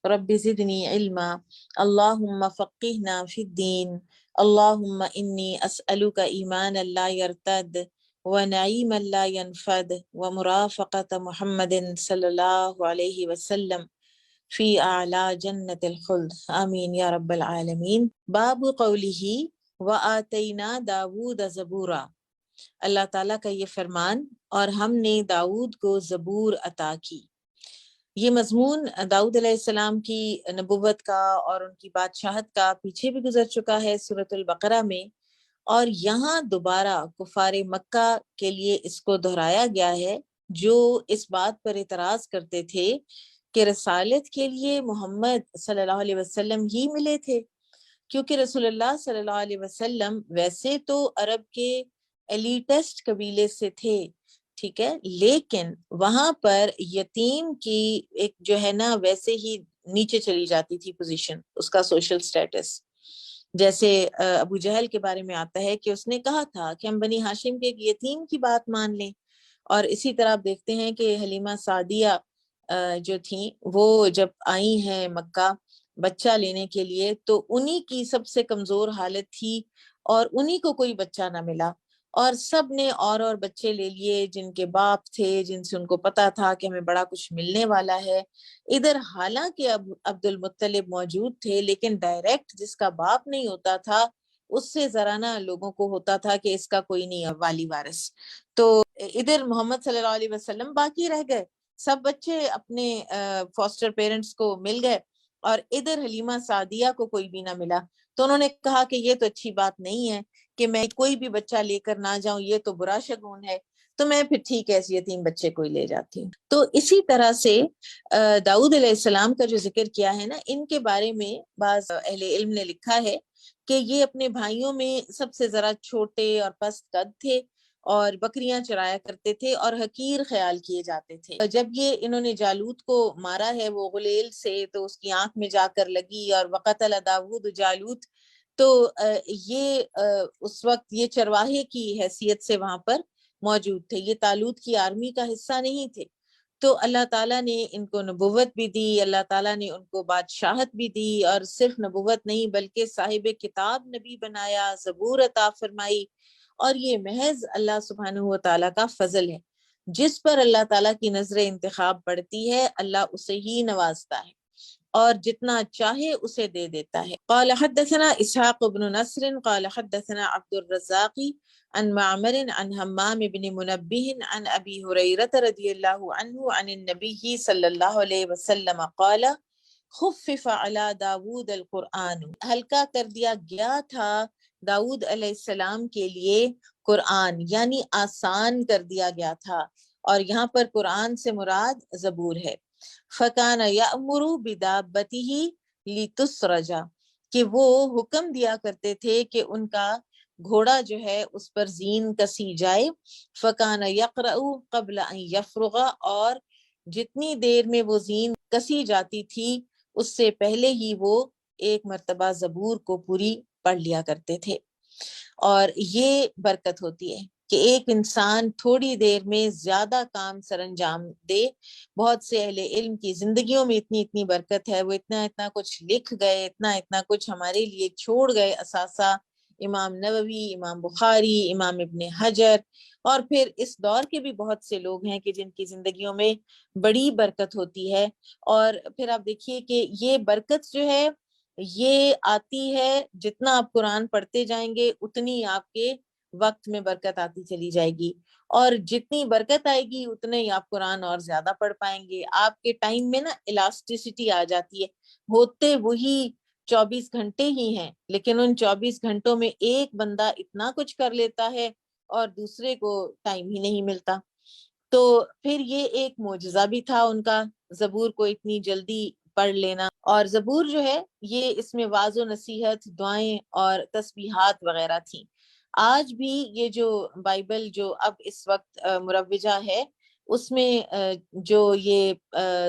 رب زدنی علما اللہم فقہنا فی الدین اللہم انی اسألک ایمانا لا یرتد ونعیما لا ینفد ومرافقۃ محمد صلی اللہ علیہ وسلم فی اعلی جنت الخلد آمین یا رب العالمین۔ باب قولہ وآتینا داود زبورا، اللہ تعالیٰ کا یہ فرمان اور ہم نے داؤد کو زبور عطا کی۔ یہ مضمون داؤد علیہ السلام کی نبوت کا اور ان کی بادشاہت کا پیچھے بھی گزر چکا ہے سورۃ البقرہ میں، اور یہاں دوبارہ کفار مکہ کے لیے اس کو دہرایا گیا ہے، جو اس بات پر اعتراض کرتے تھے کہ رسالت کے لیے محمد صلی اللہ علیہ وسلم ہی ملے تھے، کیونکہ رسول اللہ صلی اللہ علیہ وسلم ویسے تو عرب کے ایلیٹسٹ قبیلے سے تھے، ٹھیک ہے، لیکن وہاں پر یتیم کی ایک جو ہے نا ویسے ہی نیچے چلی جاتی تھی پوزیشن، اس کا سوشل سٹیٹس۔ جیسے ابو جہل کے بارے میں آتا ہے کہ اس نے کہا تھا کہ ہم بنی ہاشم کے ایک یتیم کی بات مان لیں، اور اسی طرح آپ دیکھتے ہیں کہ حلیمہ سعدیہ جو تھیں وہ جب آئی ہیں مکہ بچہ لینے کے لیے تو انہی کی سب سے کمزور حالت تھی اور انہی کو کوئی بچہ نہ ملا، اور سب نے اور بچے لے لیے جن کے باپ تھے، جن سے ان کو پتا تھا کہ ہمیں بڑا کچھ ملنے والا ہے۔ ادھر حالانکہ عبد المطلب موجود تھے، لیکن ڈائریکٹ جس کا باپ نہیں ہوتا تھا اس سے ذرا نا لوگوں کو ہوتا تھا کہ اس کا کوئی نہیں والی وارث۔ تو ادھر محمد صلی اللہ علیہ وسلم باقی رہ گئے، سب بچے اپنے فاسٹر پیرنٹس کو مل گئے، اور ادھر حلیمہ سعدیہ کو کوئی بھی نہ ملا۔ تو انہوں نے کہا کہ یہ تو اچھی بات نہیں ہے کہ میں کوئی بھی بچہ لے کر نہ جاؤں، یہ تو برا شگون ہے، تو میں پھر ٹھیک ہے اس یتیم بچے کو ہی لے جاتی ہوں۔ تو اسی طرح سے داؤد علیہ السلام کا جو ذکر کیا ہے نا، ان کے بارے میں بعض اہل علم نے لکھا ہے کہ یہ اپنے بھائیوں میں سب سے ذرا چھوٹے اور پست قد تھے، اور بکریاں چرایا کرتے تھے اور حقیر خیال کیے جاتے تھے۔ جب یہ انہوں نے جالوت کو مارا ہے وہ غلیل سے، تو اس کی آنکھ میں جا کر لگی، اور وقتل داود جالوت، تو یہ اس وقت یہ چرواہے کی حیثیت سے وہاں پر موجود تھے، یہ طالوت کی آرمی کا حصہ نہیں تھے۔ تو اللہ تعالیٰ نے ان کو نبوت بھی دی، اللہ تعالیٰ نے ان کو بادشاہت بھی دی، اور صرف نبوت نہیں بلکہ صاحب کتاب نبی بنایا، زبور عطا فرمائی، اور یہ محض اللہ سبحانہ و تعالیٰ کا فضل ہے۔ جس پر اللہ تعالیٰ کی نظر انتخاب پڑتی ہے اللہ اسے ہی نوازتا ہے، اور جتنا چاہے اسے دے دیتا ہے۔ قال حدثنا اسحاق بن نصر قال حدثنا عبد الرزاق عن معمر عن حمام بن منبه عن ابی ہریرہ رضی اللہ عنہ عن النبی صلی اللہ علیہ وسلم قال خفف علی داود القرآن، ہلکا کر دیا گیا تھا داود علیہ السلام کے لیے قرآن، یعنی آسان کر دیا گیا تھا، اور یہاں پر قرآن سے مراد زبور ہے۔ فَكَانَ يَأْمُرُ بِدَابَّتِهِ لِتُسْرَجَ، کہ وہ حکم دیا کرتے تھے کہ ان کا گھوڑا جو ہے اس پر زین کسی جائے۔ فَكَانَ يَقْرَأُ قَبْلَ أَن يَفْرُغَ، اور جتنی دیر میں وہ زین کسی جاتی تھی اس سے پہلے ہی وہ ایک مرتبہ زبور کو پوری پڑھ لیا کرتے تھے۔ اور یہ برکت ہوتی ہے کہ ایک انسان تھوڑی دیر میں زیادہ کام سر انجام دے۔ بہت سے اہل علم کی زندگیوں میں اتنی برکت ہے، وہ اتنا کچھ لکھ گئے، اتنا کچھ ہمارے لیے چھوڑ گئے اثاثہ، امام نووی، امام بخاری، امام ابن حجر، اور پھر اس دور کے بھی بہت سے لوگ ہیں کہ جن کی زندگیوں میں بڑی برکت ہوتی ہے۔ اور پھر آپ دیکھیے کہ یہ برکت جو ہے یہ آتی ہے، جتنا آپ قرآن پڑھتے جائیں گے اتنی آپ کے وقت میں برکت آتی چلی جائے گی، اور جتنی برکت آئے گی اتنے ہی آپ قرآن اور زیادہ پڑھ پائیں گے۔ آپ کے ٹائم میں نا الاسٹیسٹی آ جاتی ہے، ہوتے وہی 24 گھنٹے ہی ہیں، لیکن ان 24 گھنٹوں میں ایک بندہ اتنا کچھ کر لیتا ہے اور دوسرے کو ٹائم ہی نہیں ملتا۔ تو پھر یہ ایک معجزہ بھی تھا ان کا، زبور کو اتنی جلدی پڑھ لینا۔ اور زبور جو ہے یہ اس میں واعظ و نصیحت، دعائیں اور تسبیحات وغیرہ تھیں۔ آج بھی یہ جو بائبل جو اب اس وقت مروجہ ہے، اس میں جو یہ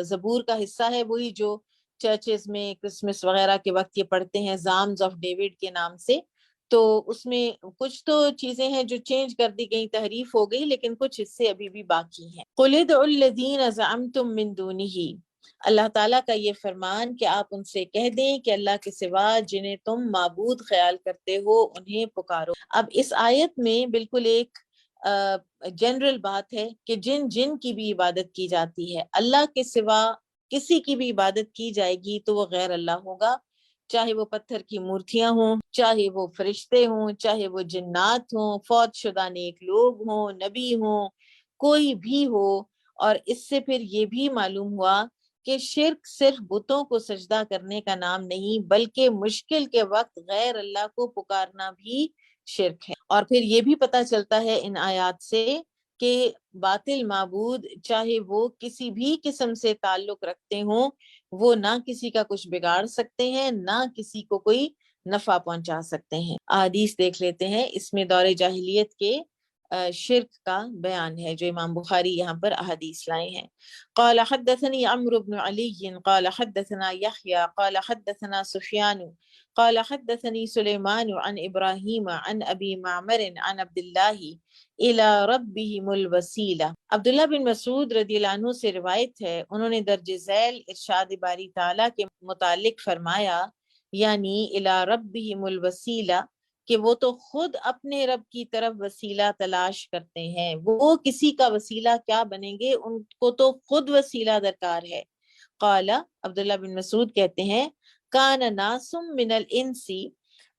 زبور کا حصہ ہے وہی جو چرچز میں کرسمس وغیرہ کے وقت یہ پڑھتے ہیں، زامز آف ڈیوڈ کے نام سے۔ تو اس میں کچھ تو چیزیں ہیں جو چینج کر دی گئی، تحریف ہو گئی، لیکن کچھ حصے ابھی بھی باقی ہیں۔ قُلِ ادْعُوا الَّذِينَ زَعَمْتُم مِّن دُونِهِ، اللہ تعالیٰ کا یہ فرمان کہ آپ ان سے کہہ دیں کہ اللہ کے سوا جنہیں تم معبود خیال کرتے ہو انہیں پکارو۔ اب اس آیت میں بالکل ایک جنرل بات ہے کہ جن جن کی بھی عبادت کی جاتی ہے، اللہ کے سوا کسی کی بھی عبادت کی جائے گی تو وہ غیر اللہ ہوگا، چاہے وہ پتھر کی مورتیاں ہوں، چاہے وہ فرشتے ہوں، چاہے وہ جنات ہوں، فوت شدہ نیک لوگ ہوں، نبی ہوں، کوئی بھی ہو۔ اور اس سے پھر یہ بھی معلوم ہوا کہ شرک صرف بتوں کو سجدہ کرنے کا نام نہیں، بلکہ مشکل کے وقت غیر اللہ کو پکارنا بھی شرک ہے۔ اور پھر یہ بھی پتہ چلتا ہے ان آیات سے کہ باطل معبود چاہے وہ کسی بھی قسم سے تعلق رکھتے ہوں، وہ نہ کسی کا کچھ بگاڑ سکتے ہیں، نہ کسی کو کوئی نفع پہنچا سکتے ہیں۔ احادیث دیکھ لیتے ہیں، اس میں دور جاہلیت کے شرک کا بیان ہے جو امام بخاری یہاں پر احادیث لائے ہیں۔ قال حدثني عمرو بن علي قال حدثنا يحيى قال حدثنا سفيان قال حدثني سليمان عن ابراهيم عن ابي معمر عن عبد الله الى ربهم الوسيلہ۔ عبداللہ بن مسعود رضی اللہ عنہ سے روایت ہے، انہوں نے درج ذیل ارشاد باری تعالیٰ کے متعلق فرمایا، یعنی الى ربهم الوسیلہ، کہ وہ تو خود اپنے رب کی طرف وسیلہ تلاش کرتے ہیں، وہ کسی کا وسیلہ کیا بنیں گے، ان کو تو خود وسیلہ درکار ہے۔ قال، عبداللہ بن مسعود کہتے ہیں، کان ناس من الانس،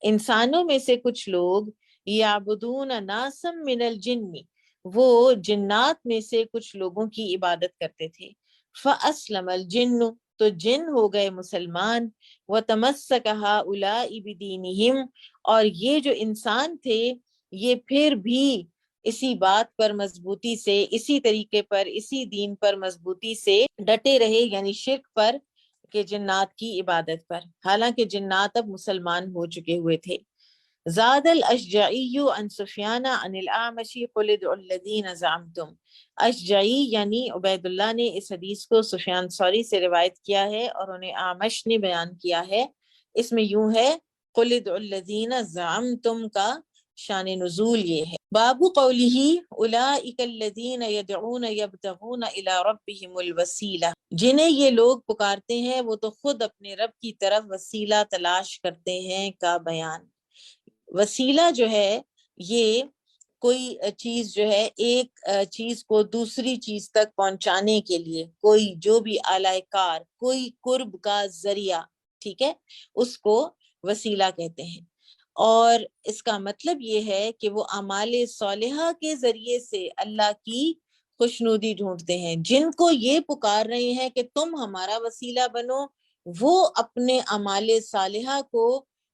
انسانوں میں سے کچھ لوگ، یعبدون ناسا من الجن، وہ جنات میں سے کچھ لوگوں کی عبادت کرتے تھے۔ فاسلم الجن، تو جن ہو گئے مسلمان، وتمسک ہؤلاء بدینہم، اور یہ جو انسان تھے یہ پھر بھی اسی بات پر مضبوطی سے، اسی طریقے پر، اسی دین پر مضبوطی سے ڈٹے رہے، یعنی شرک پر، کہ جنات کی عبادت پر، حالانکہ جنات اب مسلمان ہو چکے ہوئے تھے۔ زاد الاشجعی عن سفیان عن الاعمش قل ادعوا الذین زعمتم، اشجعی یعنی عبید اللہ نے اس حدیث کو سفیان ثوری سے روایت کیا ہے اور انہیں اعمش نے بیان کیا ہے۔ اس میں یوں ہے، قل ادعوا الذین زعمتم کا شان نزول یہ ہے۔ باب قولہ اولئک الذین یدعون یبتغون الی ربہم الوسیلہ، جنہیں یہ لوگ پکارتے ہیں وہ تو خود اپنے رب کی طرف وسیلہ تلاش کرتے ہیں کا بیان۔ وسیلہ جو ہے یہ کوئی چیز جو ہے، ایک چیز کو دوسری چیز تک پہنچانے کے لیے کوئی جو بھی آلہ کار، کوئی قرب کا ذریعہ، ٹھیک ہے، اس کو وسیلہ کہتے ہیں۔ اور اس کا مطلب یہ ہے کہ وہ اعمال صالحہ کے ذریعے سے اللہ کی خوشنودی ڈھونڈتے ہیں۔ جن کو یہ پکار رہے ہیں کہ تم ہمارا وسیلہ بنو، وہ اپنے اعمال صالحہ کو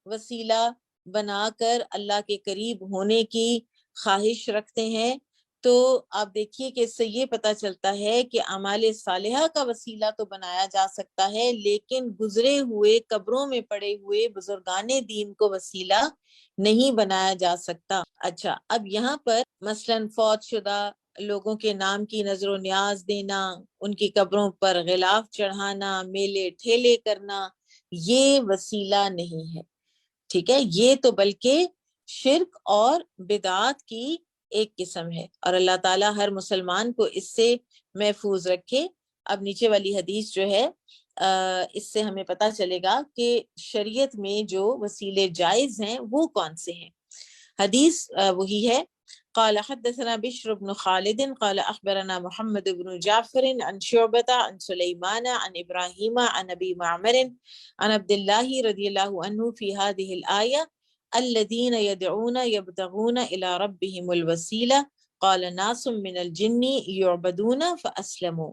وسیلہ بنا کر اللہ کے قریب ہونے کی خواہش رکھتے ہیں۔ تو آپ دیکھیے کہ اس سے یہ پتہ چلتا ہے کہ اعمال صالحہ کا وسیلہ تو بنایا جا سکتا ہے، لیکن گزرے ہوئے قبروں میں پڑے ہوئے بزرگان دین کو وسیلہ نہیں بنایا جا سکتا۔ اچھا، اب یہاں پر مثلاً فوت شدہ لوگوں کے نام کی نظر و نیاز دینا، ان کی قبروں پر غلاف چڑھانا، میلے ٹھیلے کرنا، یہ وسیلہ نہیں ہے، ٹھیک ہے، یہ تو بلکہ شرک اور بدعات کی ایک قسم ہے، اور اللہ تعالیٰ ہر مسلمان کو اس سے محفوظ رکھے۔ اب نیچے والی حدیث جو ہے اس سے ہمیں پتہ چلے گا کہ شریعت میں جو وسیلے جائز ہیں وہ کون سے ہیں۔ حدیث وہی ہے، قال حدثنا بشر بن خالد قال اخبرنا محمد بن جعفر عن شعبة عن سليمان عن ابراہیم عن ابی معمر عن عبد اللہ رضی اللہ عنہ فی هذه الآیہ الذین یدعون یبتغون الی ربہم الوسیلہ قال ناس من الجن یعبدون فاسلموا۔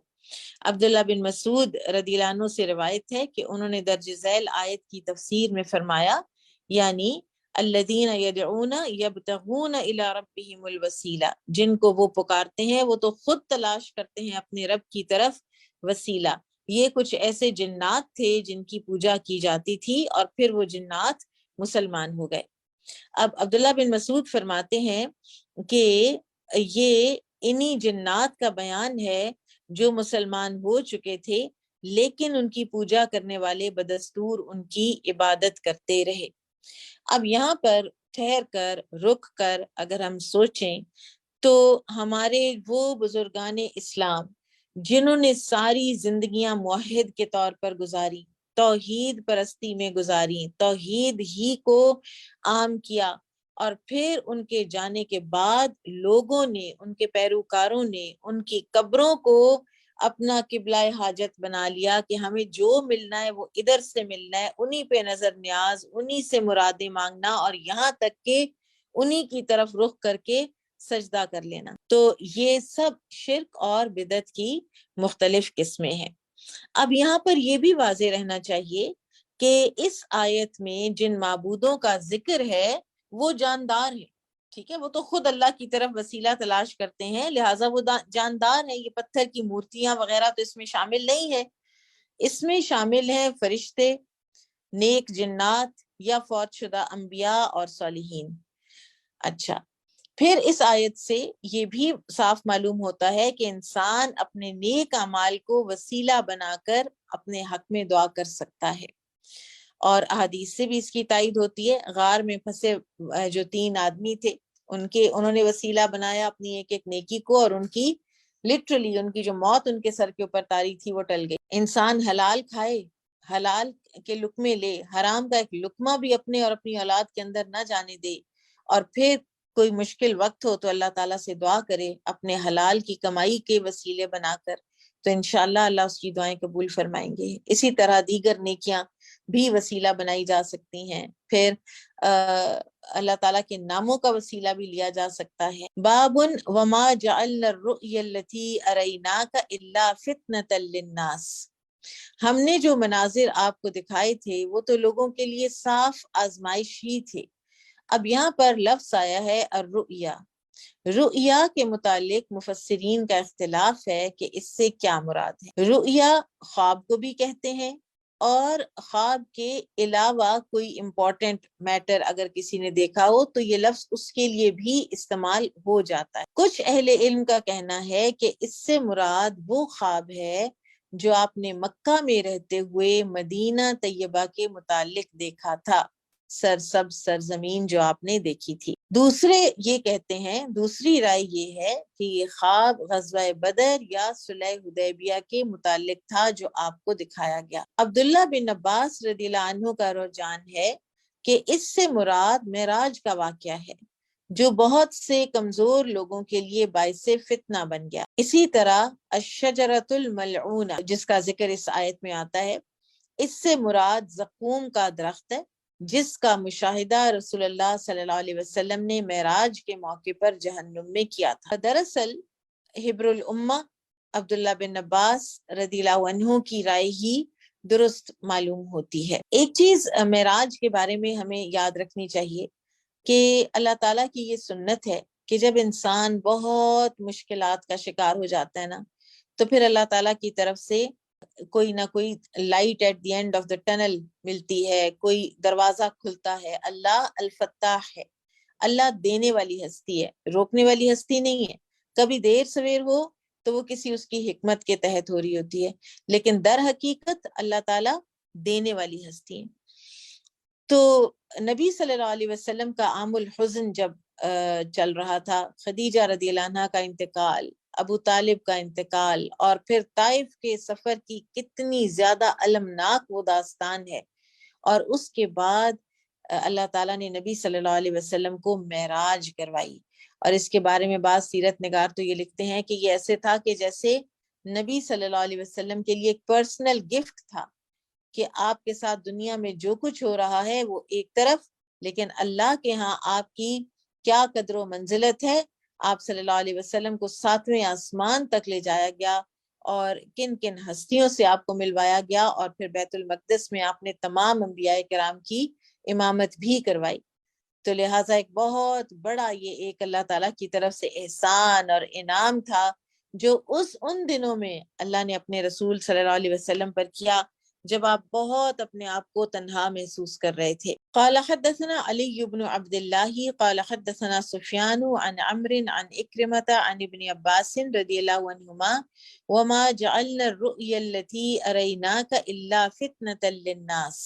عبداللہ بن مسعود رضی اللہ عنہ سے روایت ہے کہ انہوں نے درج ذیل آیت کی تفسیر میں فرمایا، یعنی الذین یدعون یبتغون الی ربہم الوسیلہ، جن کو وہ پکارتے ہیں وہ تو خود تلاش کرتے ہیں اپنے رب کی طرف وسیلہ۔ یہ کچھ ایسے جنات تھے جن کی پوجا کی جاتی تھی اور پھر وہ جنات مسلمان ہو گئے۔ اب عبداللہ بن مسعود فرماتے ہیں کہ یہ انہی جنات کا بیان ہے جو مسلمان ہو چکے تھے، لیکن ان کی پوجا کرنے والے بدستور ان کی عبادت کرتے رہے۔ اب یہاں پر ٹھہر کر، رک کر اگر ہم سوچیں تو ہمارے وہ بزرگان اسلام جنہوں نے ساری زندگیاں موحد کے طور پر گزاری، توحید پرستی میں گزاری، توحید ہی کو عام کیا، اور پھر ان کے جانے کے بعد لوگوں نے، ان کے پیروکاروں نے ان کی قبروں کو اپنا قبلہ حاجت بنا لیا کہ ہمیں جو ملنا ہے وہ ادھر سے ملنا ہے، انہی پہ نظر نیاز، انہی سے مرادیں مانگنا، اور یہاں تک کہ انہی کی طرف رخ کر کے سجدہ کر لینا۔ تو یہ سب شرک اور بدعت کی مختلف قسمیں ہیں۔ اب یہاں پر یہ بھی واضح رہنا چاہیے کہ اس آیت میں جن معبودوں کا ذکر ہے وہ جاندار ہیں، ٹھیک ہے، وہ تو خود اللہ کی طرف وسیلہ تلاش کرتے ہیں، لہٰذا وہ جاندار ہیں۔ یہ پتھر کی مورتیاں وغیرہ تو اس میں شامل نہیں ہے، اس میں شامل ہیں فرشتے، نیک جنات یا فوت شدہ انبیاء اور صالحین۔ اچھا، پھر اس آیت سے یہ بھی صاف معلوم ہوتا ہے کہ انسان اپنے نیک اعمال کو وسیلہ بنا کر اپنے حق میں دعا کر سکتا ہے، اور احادیث سے بھی اس کی تائید ہوتی ہے۔ غار میں پھنسے جو 3 آدمی تھے، انہوں نے وسیلہ بنایا اپنی ایک ایک نیکی کو، اور ان کی لٹرلی ان کی جو موت ان کے سر کے اوپر تاری تھی وہ ٹل گئی۔ انسان حلال کھائے، حلال کے لقمے لے، حرام کا ایک لقمہ بھی اپنے اور اپنی اولاد کے اندر نہ جانے دے، اور پھر کوئی مشکل وقت ہو تو اللہ تعالیٰ سے دعا کرے اپنے حلال کی کمائی کے وسیلے بنا کر، تو انشاءاللہ اللہ اس کی دعائیں قبول فرمائیں گے۔ اسی طرح دیگر نیکیاں بھی وسیلہ بنائی جا سکتی ہیں، پھر اللہ تعالیٰ کے ناموں کا وسیلہ بھی لیا جا سکتا ہے۔ باب وما جعلنا الرؤیا التي اریناک الا فتنۃ للناس، ہم نے جو مناظر آپ کو دکھائے تھے وہ تو لوگوں کے لیے صاف آزمائش ہی تھے۔ اب یہاں پر لفظ آیا ہے الرؤیا، رؤیا کے متعلق مفسرین کا اختلاف ہے کہ اس سے کیا مراد ہے۔ رؤیا خواب کو بھی کہتے ہیں، اور خواب کے علاوہ کوئی امپورٹنٹ میٹر اگر کسی نے دیکھا ہو تو یہ لفظ اس کے لیے بھی استعمال ہو جاتا ہے۔ کچھ اہل علم کا کہنا ہے کہ اس سے مراد وہ خواب ہے جو آپ نے مکہ میں رہتے ہوئے مدینہ طیبہ کے متعلق دیکھا تھا، سرسبز سرزمین جو آپ نے دیکھی تھی۔ دوسرے یہ کہتے ہیں، دوسری رائے یہ ہے کہ یہ خواب غزوہ بدر یا صلح حدیبیہ کے متعلق تھا جو آپ کو دکھایا گیا۔ عبداللہ بن عباس رضی اللہ عنہ کا رجحان ہے کہ اس سے مراد معراج کا واقعہ ہے جو بہت سے کمزور لوگوں کے لیے باعث فتنہ بن گیا۔ اسی طرح الشجرۃ الملعونہ جس کا ذکر اس آیت میں آتا ہے، اس سے مراد زقوم کا درخت ہے جس کا مشاہدہ رسول اللہ صلی اللہ علیہ وسلم نے معراج کے موقع پر جہنم میں کیا تھا۔ دراصل حبر الامہ عبداللہ بن عباس رضی اللہ عنہ کی رائے ہی درست معلوم ہوتی ہے۔ ایک چیز معراج کے بارے میں ہمیں یاد رکھنی چاہیے کہ اللہ تعالیٰ کی یہ سنت ہے کہ جب انسان بہت مشکلات کا شکار ہو جاتا ہے نا، تو پھر اللہ تعالیٰ کی طرف سے کوئی نہ کوئی light at the end of the tunnel ملتی ہے، کوئی دروازہ کھلتا ہے۔ اللہ الفتاح ہے، اللہ دینے والی ہستی ہے، روکنے والی ہستی نہیں ہے۔ کبھی دیر سویر ہو تو وہ کسی اس کی حکمت کے تحت ہو رہی ہوتی ہے، لیکن در حقیقت اللہ تعالیٰ دینے والی ہستی ہے۔ تو نبی صلی اللہ علیہ وسلم کا عام الحزن جب چل رہا تھا، خدیجہ رضی اللہ عنہا کا انتقال، ابو طالب کا انتقال، اور پھر طائف کے سفر کی کتنی زیادہ المناک وہ داستان ہے، اور اس کے بعد اللہ تعالیٰ نے نبی صلی اللہ علیہ وسلم کو معراج کروائی۔ اور اس کے بارے میں بعض سیرت نگار تو یہ لکھتے ہیں کہ یہ ایسے تھا کہ جیسے نبی صلی اللہ علیہ وسلم کے لیے ایک پرسنل گفٹ تھا کہ آپ کے ساتھ دنیا میں جو کچھ ہو رہا ہے وہ ایک طرف، لیکن اللہ کے ہاں آپ کی کیا قدر و منزلت ہے۔ آپ صلی اللہ علیہ وسلم کو 7ویں آسمان تک لے جایا گیا، اور کن کن ہستیوں سے آپ کو ملوایا گیا، اور پھر بیت المقدس میں آپ نے تمام انبیاء کرام کی امامت بھی کروائی۔ تو لہٰذا ایک بہت بڑا یہ ایک اللہ تعالیٰ کی طرف سے احسان اور انعام تھا جو ان دنوں میں اللہ نے اپنے رسول صلی اللہ علیہ وسلم پر کیا جب آپ بہت اپنے آپ کو تنہا محسوس کر رہے تھے۔ قال حدثنا علی بن عبد اللہ قال حدثنا سفیان عن عمرو عن اکرمۃ عن ابن عباس رضی اللہ عنہما وما جعلنا الرؤیا التي اریناک الا فتنۃ للناس۔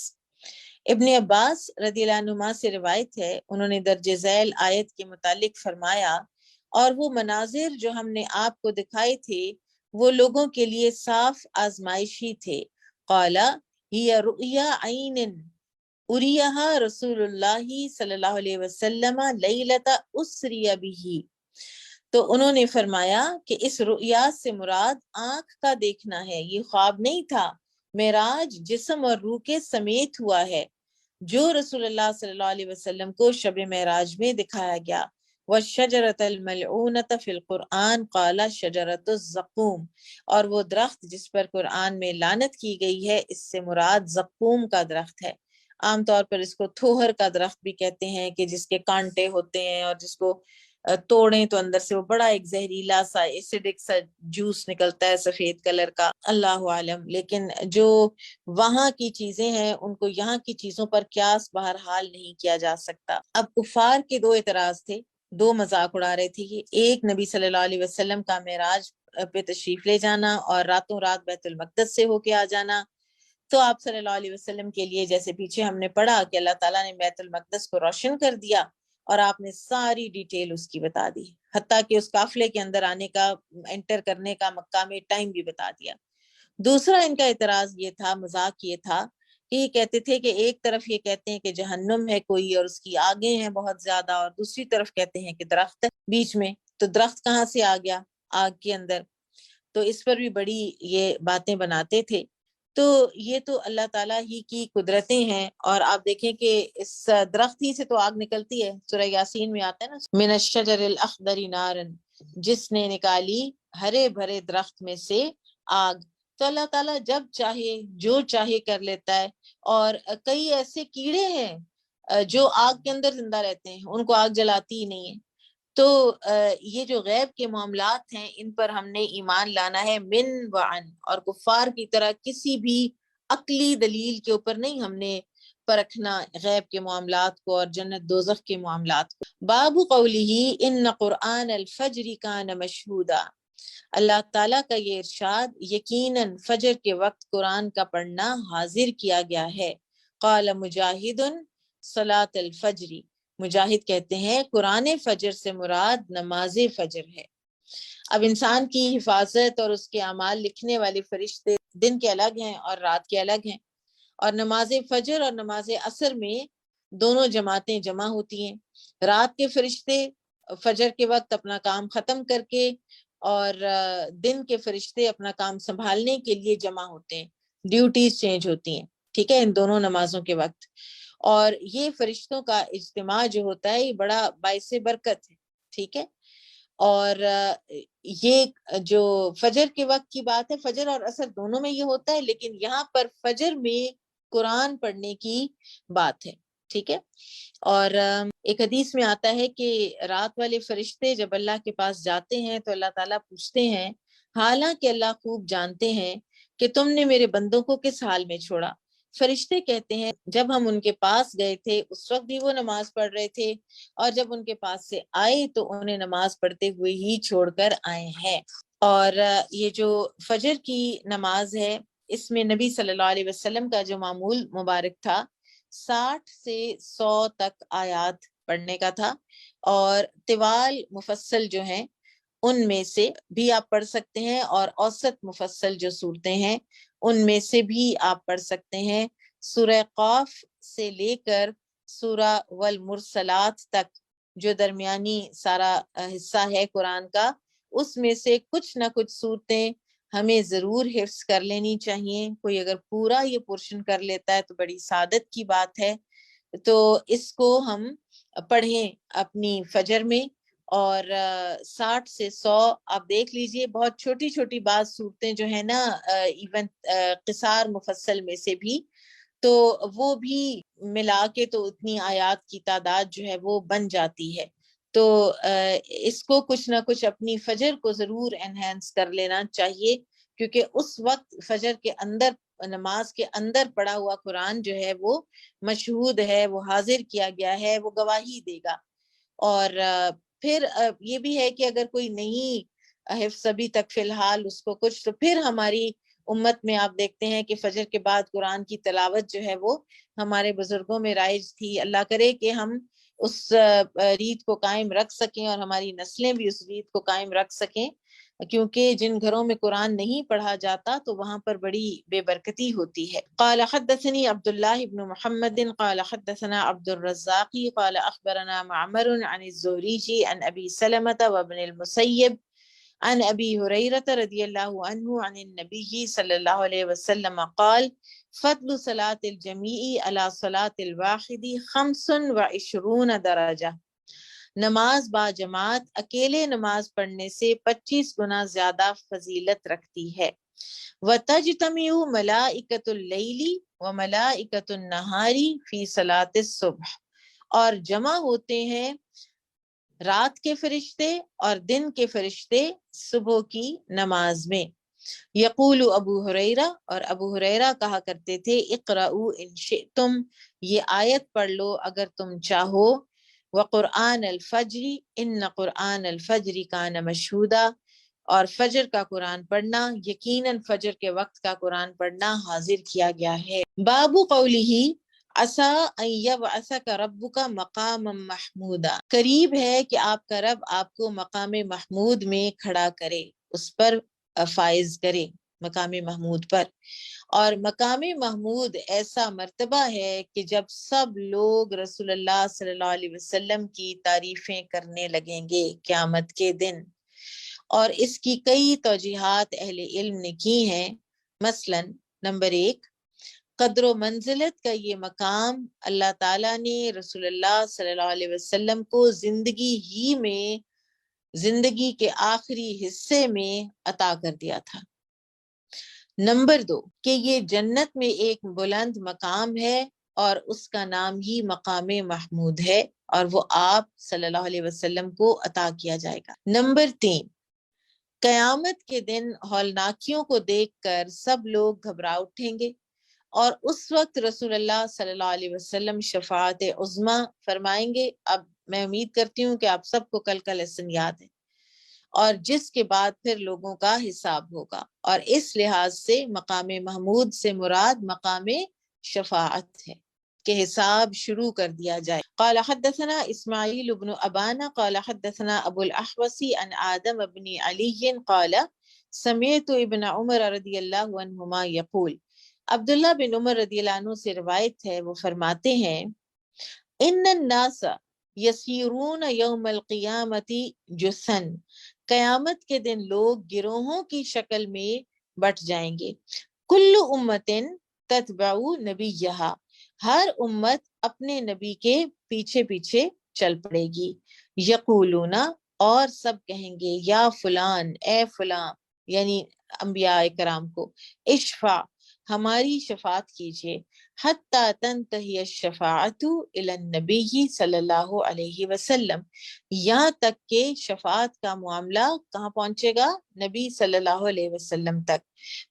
ابن عباس رضی اللہ عنہما سے روایت ہے، انہوں نے درج ذیل آیت کے متعلق فرمایا، اور وہ مناظر جو ہم نے آپ کو دکھائے تھے وہ لوگوں کے لیے صاف آزمائشی تھے۔ قال ہی رؤیا عین اریہا رسول اللہ صلی اللہ علیہ وسلم لیلۃ اسری بہ، تو انہوں نے فرمایا کہ اس رؤیا سے مراد آنکھ کا دیکھنا ہے، یہ خواب نہیں تھا، معراج جسم اور روح کے سمیت ہوا ہے جو رسول اللہ صلی اللہ علیہ وسلم کو شب معراج میں دکھایا گیا۔ وَالشَّجَرَةَ الْمَلْعُونَةَ فِي الْقُرْآنِ قَالَ شَجَرَةُ الزَّقُوم، اور وہ درخت جس پر قرآن میں لعنت کی گئی ہے، اس سے مراد زقوم کا درخت ہے۔ عام طور پر اس کو تھوہر کا درخت بھی کہتے ہیں، کہ جس کے کانٹے ہوتے ہیں اور جس کو توڑیں تو اندر سے وہ بڑا ایک زہریلا سا ایسیڈک سا جوس نکلتا ہے سفید کلر کا، اللہ عالم۔ لیکن جو وہاں کی چیزیں ہیں ان کو یہاں کی چیزوں پر قیاس بہرحال نہیں کیا جا سکتا۔ اب کفار کے دو اعتراض تھے، دو مذاق اڑا رہے تھے، کہ ایک نبی صلی اللہ علیہ وسلم کا معراج پہ تشریف لے جانا اور راتوں رات بیت المقدس سے ہو کے آ جانا، تو آپ صلی اللہ علیہ وسلم کے لیے جیسے پیچھے ہم نے پڑھا کہ اللہ تعالیٰ نے بیت المقدس کو روشن کر دیا اور آپ نے ساری ڈیٹیل اس کی بتا دی، حتیٰ کہ اس قافلے کے اندر آنے کا، انٹر کرنے کا مکہ میں ٹائم بھی بتا دیا۔ دوسرا ان کا اعتراض یہ تھا، مذاق یہ تھا کہ یہ کہتے تھے کہ ایک طرف یہ کہتے ہیں کہ جہنم ہے کوئی اور اس کی آگیں ہیں بہت زیادہ، اور دوسری طرف کہتے ہیں کہ درخت بیچ میں، تو درخت کہاں سے آ گیا آگ کے اندر؟ تو اس پر بھی بڑی یہ باتیں بناتے تھے۔ تو یہ تو اللہ تعالیٰ ہی کی قدرتیں ہیں، اور آپ دیکھیں کہ اس درخت ہی سے تو آگ نکلتی ہے، سورہ یاسین میں آتا ہے نا، من الشجر الاخضر نارا، جس نے نکالی ہرے بھرے درخت میں سے آگ۔ تو اللہ تعالیٰ جب چاہے جو چاہے کر لیتا ہے، اور کئی ایسے کیڑے ہیں جو آگ کے اندر زندہ رہتے ہیں، ان کو آگ جلاتی ہی نہیں ہے۔ تو یہ جو غیب کے معاملات ہیں ان پر ہم نے ایمان لانا ہے من وعن، اور کفار کی طرح کسی بھی عقلی دلیل کے اوپر نہیں ہم نے پرکھنا غیب کے معاملات کو اور جنت دوزخ کے معاملات کو۔ باب قولہ ان قرآن الفجر کان مشہودا، اللہ تعالیٰ کا یہ ارشاد، یقیناً فجر کے وقت قرآن کا پڑھنا حاضر کیا گیا ہے۔ قال مجاہد صلاۃ الفجر، مجاہد کہتے ہیں قرآن فجر سے مراد نماز فجر ہے۔ اب انسان کی حفاظت اور اس کے اعمال لکھنے والے فرشتے دن کے الگ ہیں اور رات کے الگ ہیں، اور نماز فجر اور نماز عصر میں دونوں جماعتیں جمع ہوتی ہیں۔ رات کے فرشتے فجر کے وقت اپنا کام ختم کر کے، اور دن کے فرشتے اپنا کام سنبھالنے کے لیے جمع ہوتے ہیں، ڈیوٹیز چینج ہوتی ہیں، ٹھیک ہے، ان دونوں نمازوں کے وقت۔ اور یہ فرشتوں کا اجتماع جو ہوتا ہے یہ بڑا باعث برکت ہے، ٹھیک ہے۔ اور یہ جو فجر کے وقت کی بات ہے، فجر اور عصر دونوں میں یہ ہوتا ہے، لیکن یہاں پر فجر میں قرآن پڑھنے کی بات ہے، ٹھیک ہے۔ اور ایک حدیث میں آتا ہے کہ رات والے فرشتے جب اللہ کے پاس جاتے ہیں تو اللہ تعالیٰ پوچھتے ہیں، حالانکہ اللہ خوب جانتے ہیں کہ تم نے میرے بندوں کو کس حال میں چھوڑا۔ فرشتے کہتے ہیں جب ہم ان کے پاس گئے تھے اس وقت بھی وہ نماز پڑھ رہے تھے، اور جب ان کے پاس سے آئے تو انہیں نماز پڑھتے ہوئے ہی چھوڑ کر آئے ہیں۔ اور یہ جو فجر کی نماز ہے اس میں نبی صلی اللہ علیہ وسلم کا جو معمول مبارک تھا 60 سے 100 تک آیات پڑھنے کا تھا، اور طوال مفصل جو ہیں ان میں سے بھی آپ پڑھ سکتے ہیں، اور اوسط مفصل جو صورتیں ہیں ان میں سے بھی آپ پڑھ سکتے ہیں۔ سورہ قاف سے لے کر سورہ والمرسلات تک جو درمیانی سارا حصہ ہے قرآن کا، اس میں سے کچھ نہ کچھ صورتیں ہمیں ضرور حفظ کر لینی چاہیے۔ کوئی اگر پورا یہ پورشن کر لیتا ہے تو بڑی سعادت کی بات ہے۔ تو اس کو ہم پڑھیں اپنی فجر میں، اور 60 سے 100 آپ دیکھ لیجئے، بہت چھوٹی چھوٹی بعض صورتیں جو ہیں نا، ایون قصار مفصل میں سے بھی، تو وہ بھی ملا کے تو اتنی آیات کی تعداد جو ہے وہ بن جاتی ہے۔ تو اس کو کچھ نہ کچھ اپنی فجر کو ضرور انہینس کر لینا چاہیے، کیونکہ اس وقت فجر کے اندر، نماز کے اندر پڑھا ہوا قرآن جو ہے وہ مشہود ہے، وہ حاضر کیا گیا ہے، وہ گواہی دے گا۔ اور پھر یہ بھی ہے کہ اگر کوئی نہیں حفظ ابھی تک فی الحال اس کو کچھ، تو پھر ہماری امت میں آپ دیکھتے ہیں کہ فجر کے بعد قرآن کی تلاوت جو ہے وہ ہمارے بزرگوں میں رائج تھی۔ اللہ کرے کہ ہم اس ریت کو قائم رکھ سکیں اور ہماری نسلیں بھی اس ریت کو قائم رکھ سکیں۔ کیونکہ جن گھروں میں قرآن نہیں پڑھا جاتا تو وہاں پر بڑی بے برکتی ہوتی ہے۔ قال حدثني عبد الله بن محمد قال حدثنا عبد الرزاق قال اخبرنا معمر عن الزهري عن ابي سلمة وابن المسيب عن ابي هريرة رضي الله عنه عن النبي صلى الله عليه وسلم قال فضل صلاة الجميع على صلاة الواحد 25 درجة، نماز با جماعت اکیلے نماز پڑھنے سے 25 گنا زیادہ فضیلت رکھتی ہے۔ وَتَجْتَمِعُ مَلَائِكَةُ اللَّيْلِ وَمَلَائِكَةُ النَّهَارِ فِي صَلَاةِ الصُّبْحِ، اور جمع ہوتے ہیں رات کے فرشتے اور دن کے فرشتے صبح کی نماز میں۔ یقول ابو ہریرہ، اور ابو ہریرہ کہا کرتے تھے اقرؤوا ان شئتم، یہ آیت پڑھ لو اگر تم چاہو، وقرآن الفجر ان قرآن الفجر کان مشہودا، اور فجر کا قرآن پڑھنا یقیناً فجر کے وقت کا قرآن پڑھنا حاضر کیا گیا ہے۔ باب قولہ عسیٰ ان یبعثک ربک مقاما محمودا، قریب ہے کہ آپ کا رب آپ کو مقام محمود میں کھڑا کرے، اس پر فائز کرے، مقام محمود پر۔ اور مقام محمود ایسا مرتبہ ہے کہ جب سب لوگ رسول اللہ صلی اللہ علیہ وسلم کی تعریفیں کرنے لگیں گے قیامت کے دن۔ اور اس کی کئی توجیحات اہل علم نے کی ہیں، مثلا نمبر 1، قدر و منزلت کا یہ مقام اللہ تعالیٰ نے رسول اللہ صلی اللہ علیہ وسلم کو زندگی کے آخری حصے میں عطا کر دیا تھا۔ نمبر 2، کہ یہ جنت میں ایک بلند مقام ہے اور اس کا نام ہی مقام محمود ہے، اور وہ آپ صلی اللہ علیہ وسلم کو عطا کیا جائے گا۔ نمبر 3، قیامت کے دن ہولناکیوں کو دیکھ کر سب لوگ گھبرا اٹھیں گے، اور اس وقت رسول اللہ صلی اللہ علیہ وسلم شفاعت عظمیٰ فرمائیں گے۔ اب میں امید کرتی ہوں کہ آپ سب کو کل کا لیسن یاد ہے، اور جس کے بعد پھر لوگوں کا حساب ہوگا، اور اس لحاظ سے مقام محمود سے مراد مقام شفاعت ہے کہ حساب شروع کر دیا جائے۔ قال حدثنا اسماعیل بن ابانا قال حدثنا ابو الاحوص عن آدم بن علی قال سمعت ابن عمر رضی اللہ عنہما یقول، عبداللہ بن عمر رضی اللہ عنہ سے روایت ہے، وہ فرماتے ہیں ان الناس یسیرون یوم القیامت جسن، قیامت کے دن لوگ گروہوں کی شکل میں بٹ جائیں گے۔ کل امت تتبع نبیہا، ہر امت اپنے نبی کے پیچھے پیچھے چل پڑے گی۔ یقولون، اور سب کہیں گے یا فلان، اے فلاں، یعنی انبیاء کرام کو، اشفع، ہماری شفاعت کیجیے، حتی تنتہی الشفاعت الی النبی صلی اللہ علیہ وسلم، یہاں تک کہ شفاعت کا معاملہ کہاں پہنچے گا؟ نبی صلی اللہ علیہ وسلم تک۔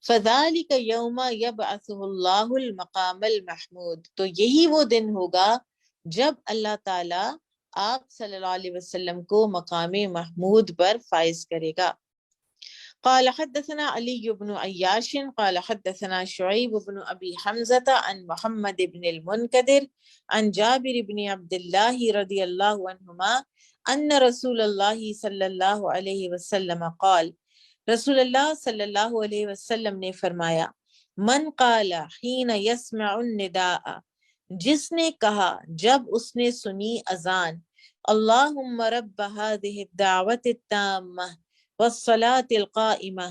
فذالک یوم یبعثہ اللہ المقام المحمود، تو یہی وہ دن ہوگا جب اللہ تعالی آپ صلی اللہ علیہ وسلم کو مقام محمود پر فائز کرے گا۔ قال حدثنا علی بن عیاش قال حدثنا شعیب بن ابی حمزة عن محمد بن المنکدر عن جابر بن عبد اللہ رضی اللہ عنہما ان رسول اللہ صلی اللہ علیہ وسلم قال، رسول اللہ صلی اللہ علیہ وسلم نے فرمایا، من قال حین یسمع النداء، جس نے کہا جب اس نے سنی اذان، اللہم رب هذه الدعوة التامة والصلاة القائمة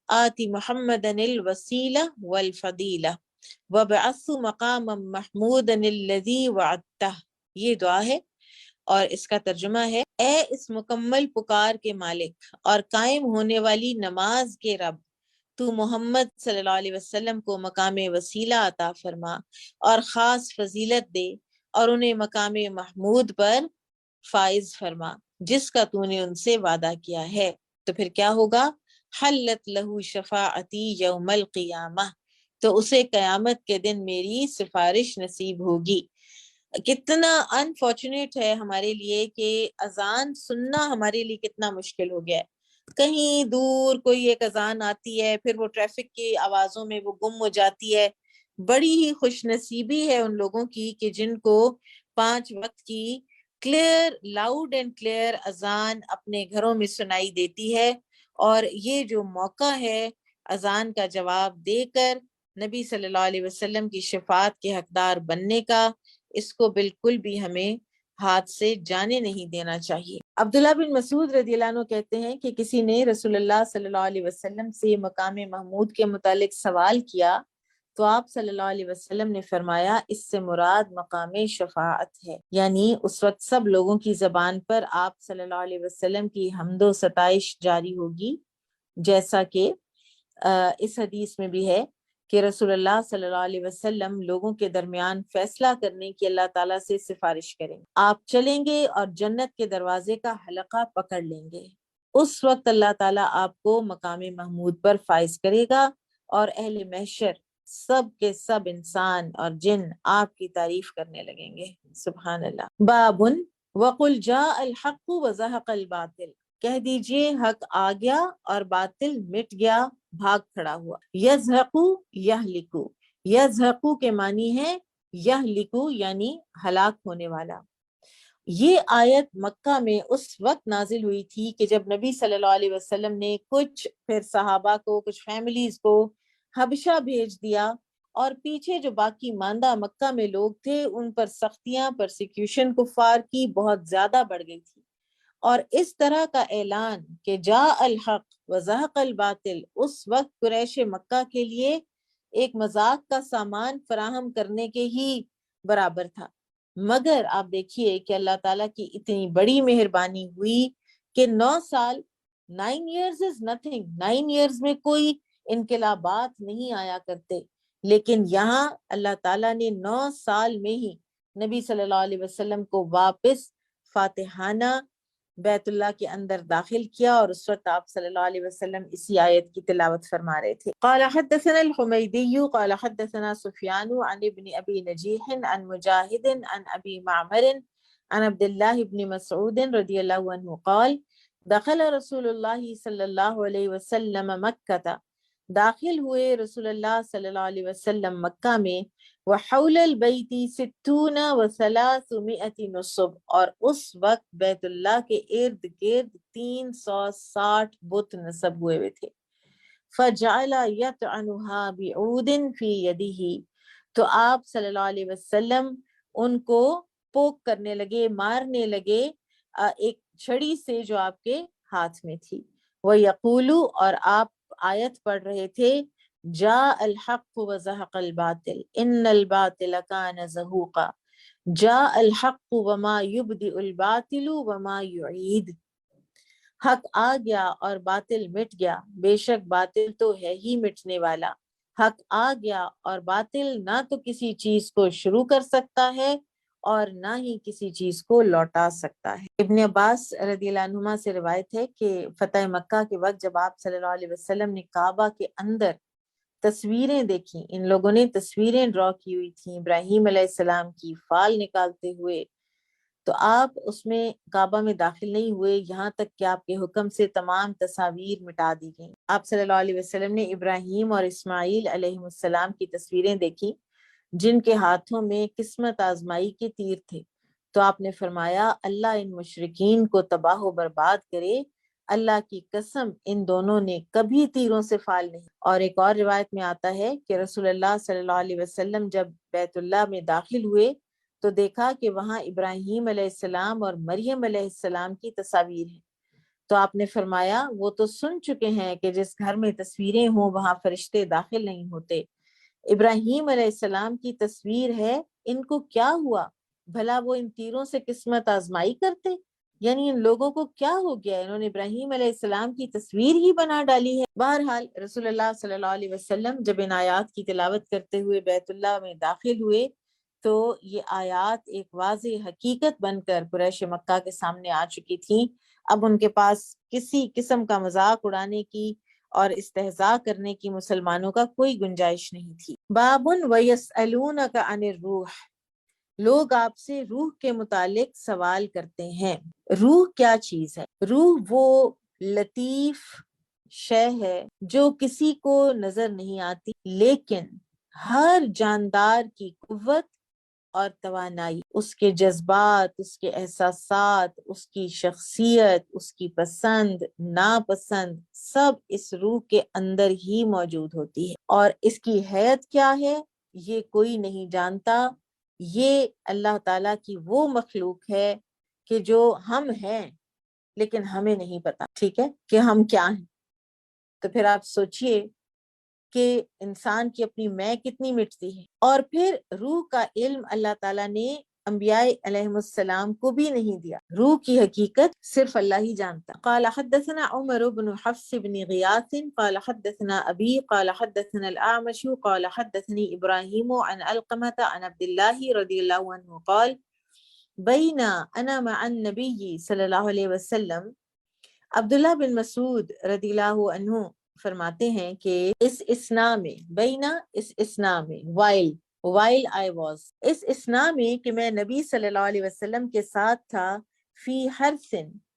آتی محمدا الوسیلہ والفضیلہ وابعثہ مقاما محمودا الذی وعدتہ، یہ دعا ہے، اور اس کا ترجمہ ہے، اے اس مکمل پکار کے مالک اور قائم ہونے والی نماز کے رب، تو محمد صلی اللہ علیہ وسلم کو مقام وسیلہ عطا فرما اور خاص فضیلت دے، اور انہیں مقام محمود پر فائز فرما جس کا تو نے ان سے وعدہ کیا ہے۔ تو پھر کیا ہوگا؟ حلت لہو شفاعتی یوم القیامہ، تو اسے قیامت کے دن میری سفارش نصیب ہوگی۔ کتنا انفارچونیٹ ہے ہمارے لیے کہ اذان سننا ہمارے لیے کتنا مشکل ہو گیا ہے۔ کہیں دور کوئی ایک اذان آتی ہے، پھر وہ ٹریفک کی آوازوں میں وہ گم ہو جاتی ہے۔ بڑی ہی خوش نصیبی ہے ان لوگوں کی کہ جن کو 5 وقت کی کلیئر، لاؤڈ اینڈ کلیئر اذان اپنے گھروں میں سنائی دیتی ہے، اور یہ جو موقع ہے اذان کا جواب دے کر نبی صلی اللہ علیہ وسلم کی شفاعت کے حقدار بننے کا، اس کو بالکل بھی ہمیں ہاتھ سے جانے نہیں دینا چاہیے۔ عبداللہ بن مسعود رضی اللہ عنہ کہتے ہیں کہ کسی نے رسول اللہ صلی اللہ علیہ وسلم سے مقام محمود کے متعلق سوال کیا تو آپ صلی اللہ علیہ وسلم نے فرمایا اس سے مراد مقام شفاعت ہے، یعنی اس وقت سب لوگوں کی زبان پر آپ صلی اللہ علیہ وسلم کی حمد و ستائش جاری ہوگی، جیسا کہ اس حدیث میں بھی ہے کہ رسول اللہ صلی اللہ علیہ وسلم لوگوں کے درمیان فیصلہ کرنے کی اللہ تعالیٰ سے سفارش کریں گے، آپ چلیں گے اور جنت کے دروازے کا حلقہ پکڑ لیں گے، اس وقت اللہ تعالیٰ آپ کو مقام محمود پر فائز کرے گا اور اہل محشر سب کے سب انسان اور جن آپ کی تعریف کرنے لگیں گے۔ سبحان اللہ۔ بابن وقل جاء الحق وزهق الباطل، کہہ دیجئے حق آ گیا اور باطل مٹ گیا، بھاگ کھڑا ہوا۔ یزہقو یہلکو، یزہقو کے معنی ہے یہلکو یعنی ہلاک ہونے والا۔ یہ آیت مکہ میں اس وقت نازل ہوئی تھی کہ جب نبی صلی اللہ علیہ وسلم نے کچھ پھر صحابہ کو، کچھ فیملیز کو حبشہ بھیج دیا، اور پیچھے جو باقی ماندہ مکہ میں لوگ تھے ان پر سختیاں، پرسیکیوشن کفار کی بہت زیادہ بڑھ گئی تھی، اور اس طرح کا اعلان کہ جاء الحق وزہق الباطل اس وقت قریش مکہ کے لیے ایک مذاق کا سامان فراہم کرنے کے ہی برابر تھا۔ مگر آپ دیکھیے کہ اللہ تعالیٰ کی اتنی بڑی مہربانی ہوئی کہ 9 سال، 9 years is nothing، 9 years میں کوئی انقلابات نہیں آیا کرتے، لیکن یہاں اللہ تعالیٰ نے 9 سال میں ہی نبی صلی اللہ علیہ وسلم کو واپس فاتحانہ بیت اللہ کے اندر داخل کیا، اور اس وقت آپ صلی اللہ علیہ وسلم اسی آیت کی تلاوت فرما رہے تھے۔ قال حدثنا الحمیدی قال حدثنا سفیان عن ابن ابی نجیح عن مجاہد عن ابی معمر عن عبد اللہ بن مسعود رضی اللہ عنہ قال دخل رسول اللہ صلی اللہ علیہ وسلم مکہ، داخل ہوئے رسول اللہ صلی اللہ علیہ وسلم مکہ میں، وحول البیت 60 و300 نصب، اور اس وقت بیت اللہ کے ارد گرد 360 بت نصب ہوئے ہوئے تھے۔ فجعل یطعنها بعود فی یدہ، تو آپ صلی اللہ علیہ وسلم ان کو پوک کرنے لگے، مارنے لگے ایک چھڑی سے جو آپ کے ہاتھ میں تھی۔ وَيَقُولُ، اور آپ آیت پڑھ رہے تھے جاء الحق وزہق الباطل ان الباطل کان زہوقا، جاء الحق وما یبدئ الباطل وما یعید، حق آ گیا اور باطل مٹ گیا، بے شک باطل تو ہے ہی مٹنے والا، حق آ گیا اور باطل نہ تو کسی چیز کو شروع کر سکتا ہے اور نہ ہی کسی چیز کو لوٹا سکتا ہے۔ ابن عباس رضی اللہ عنہما سے روایت ہے کہ فتح مکہ کے وقت جب آپ صلی اللہ علیہ وسلم نے کعبہ کے اندر تصویریں دیکھیں، ان لوگوں نے تصویریں ڈرا کی ہوئی تھیں ابراہیم علیہ السلام کی فال نکالتے ہوئے، تو آپ اس میں کعبہ میں داخل نہیں ہوئے یہاں تک کہ آپ کے حکم سے تمام تصاویر مٹا دی گئیں۔ آپ صلی اللہ علیہ وسلم نے ابراہیم اور اسماعیل علیہ السلام کی تصویریں دیکھی جن کے ہاتھوں میں قسمت آزمائی کے تیر تھے، تو آپ نے فرمایا اللہ ان مشرکین کو تباہ و برباد کرے، اللہ کی قسم ان دونوں نے کبھی تیروں سے فال نہیں۔ اور ایک اور روایت میں آتا ہے کہ رسول اللہ صلی اللہ علیہ وسلم جب بیت اللہ میں داخل ہوئے تو دیکھا کہ وہاں ابراہیم علیہ السلام اور مریم علیہ السلام کی تصاویر ہیں، تو آپ نے فرمایا وہ تو سن چکے ہیں کہ جس گھر میں تصویریں ہوں وہاں فرشتے داخل نہیں ہوتے، ابراہیم علیہ السلام کی تصویر ہے، ان کو کیا ہوا، بھلا وہ ان تیروں سے قسمت آزمائی کرتے، یعنی ان لوگوں کو کیا ہو گیا، انہوں نے ابراہیم علیہ السلام کی تصویر ہی بنا ڈالی ہے۔ بہرحال رسول اللہ صلی اللہ علیہ وسلم جب ان آیات کی تلاوت کرتے ہوئے بیت اللہ میں داخل ہوئے تو یہ آیات ایک واضح حقیقت بن کر قریش مکہ کے سامنے آ چکی تھیں، اب ان کے پاس کسی قسم کا مذاق اڑانے کی اور استہزاء کرنے کی مسلمانوں کا کوئی گنجائش نہیں تھی۔ بابن وَيَسْأَلُونَكَ عَنِ الرُّوحِ، لوگ آپ سے روح کے متعلق سوال کرتے ہیں۔ روح کیا چیز ہے؟ روح وہ لطیف شے ہے جو کسی کو نظر نہیں آتی لیکن ہر جاندار کی قوت اور توانائی، اس کے جذبات، اس کے احساسات، اس کی شخصیت، اس کی پسند ناپسند، سب اس روح کے اندر ہی موجود ہوتی ہے۔ اور اس کی حیت کیا ہے یہ کوئی نہیں جانتا۔ یہ اللہ تعالیٰ کی وہ مخلوق ہے کہ جو ہم ہیں لیکن ہمیں نہیں پتا، ٹھیک ہے، کہ ہم کیا ہیں۔ تو پھر آپ سوچئے کہ انسان کی اپنی میں کتنی مٹتی ہے۔ اور پھر روح کا علم اللہ تعالیٰ نے انبیاء علیہ السلام کو بھی نہیں دیا، روح کی حقیقت صرف اللہ ہی جانتا۔ قال حدثنا عمر بن حفص بن غیاث قال حدثنا ابی قال حدثنا الاعمش قال حدثني ابراہیم عن علقمة عن عبد الله رضی اللہ عنہ قال بین انا مع النبی صلی اللہ علیہ وسلم۔ عبداللہ بن مسعود رضی اللہ عنہ فرماتے ہیں کہ اس اسنا میں، بینا اس اسنا میں، while I was، اس اسنا میں کہ میں نبی صلی اللہ علیہ وسلم کے ساتھ تھا، فی حرث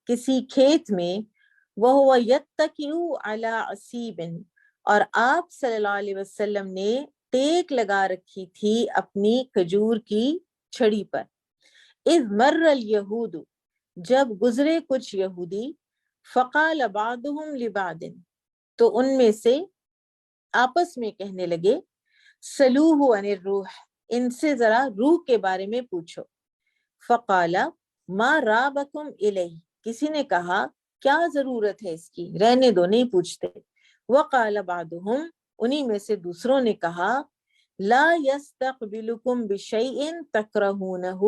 کسی کھیت میں، وہو یتکئ علی عصیب، اور آپ صلی اللہ علیہ وسلم نے ٹیک لگا رکھی تھی اپنی کھجور کی چھڑی پر۔ اذ مر الیہود، جب گزرے کچھ یہودی، فقال بعضهم لبعض، تو ان میں سے آپس میں کہنے لگے، سلوہ عن الروح، ان سے ذرا روح کے بارے میں پوچھو۔ فقال ما رابکم الیہ، کسی نے کہا کیا ضرورت ہے اس کی، رہنے دو، نہیں پوچھتے۔ وقال بعضهم، انہی میں سے دوسروں نے کہا، لا یستقبلکم بشیء تکرہونہ،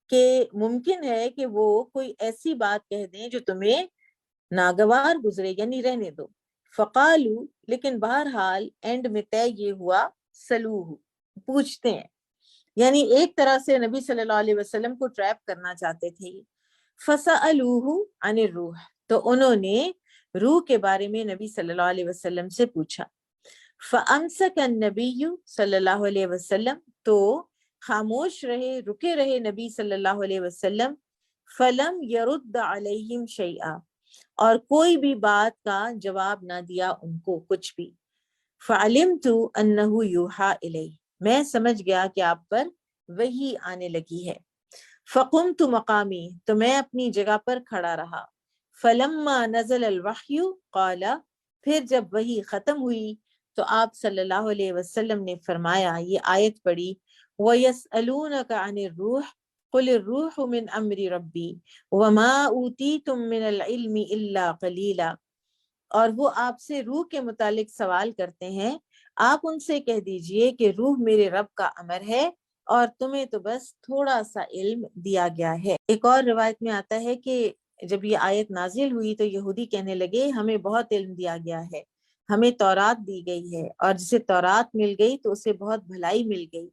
کہ ممکن ہے کہ وہ کوئی ایسی بات کہہ دیں جو تمہیں ناگوار گزرے، یعنی رہنے دو۔ فقالو، لیکن بہرحال اینڈ میں طے یہ ہوا، سلوہ، پوچھتے ہیں، یعنی ایک طرح سے نبی صلی اللہ علیہ وسلم کو ٹریپ کرنا چاہتے تھے۔ فسألوہ عن الروح، تو انہوں نے روح کے بارے میں نبی صلی اللہ علیہ وسلم سے پوچھا۔ فأمسک النبی صلی اللہ علیہ وسلم، تو خاموش رہے، رکے رہے نبی صلی اللہ علیہ وسلم۔ فلم یرد علیہم شیئا، اور کوئی بھی بات کا جواب نہ دیا ان کو، کچھ بھی۔ فعلمت انہ یوحی الی، میں سمجھ گیا کہ آپ پر وحی آنے لگی ہے۔ فقمت مقامی، تو میں اپنی جگہ پر کھڑا رہا۔ فلما نزل الوحی قال، پھر جب وحی ختم ہوئی تو آپ صلی اللہ علیہ وسلم نے فرمایا، یہ آیت پڑھی، وَيَسْأَلُونَكَ عَنِ الرُّوحِ قُلِ الرُّوحُ مِنْ أَمْرِ رَبِّي وَمَا أُوتِيتُم مِّنَ الْعِلْمِ إِلَّا قَلِيلًا، اور وہ آپ سے روح کے متعلق سوال کرتے ہیں، آپ ان سے کہہ دیجئے کہ روح میرے رب کا امر ہے اور تمہیں تو بس تھوڑا سا علم دیا گیا ہے۔ ایک اور روایت میں آتا ہے کہ جب یہ آیت نازل ہوئی تو یہودی کہنے لگے، ہمیں بہت علم دیا گیا ہے، ہمیں تورات دی گئی ہے، اور جسے تورات مل گئی تو اسے بہت بھلائی مل گئی۔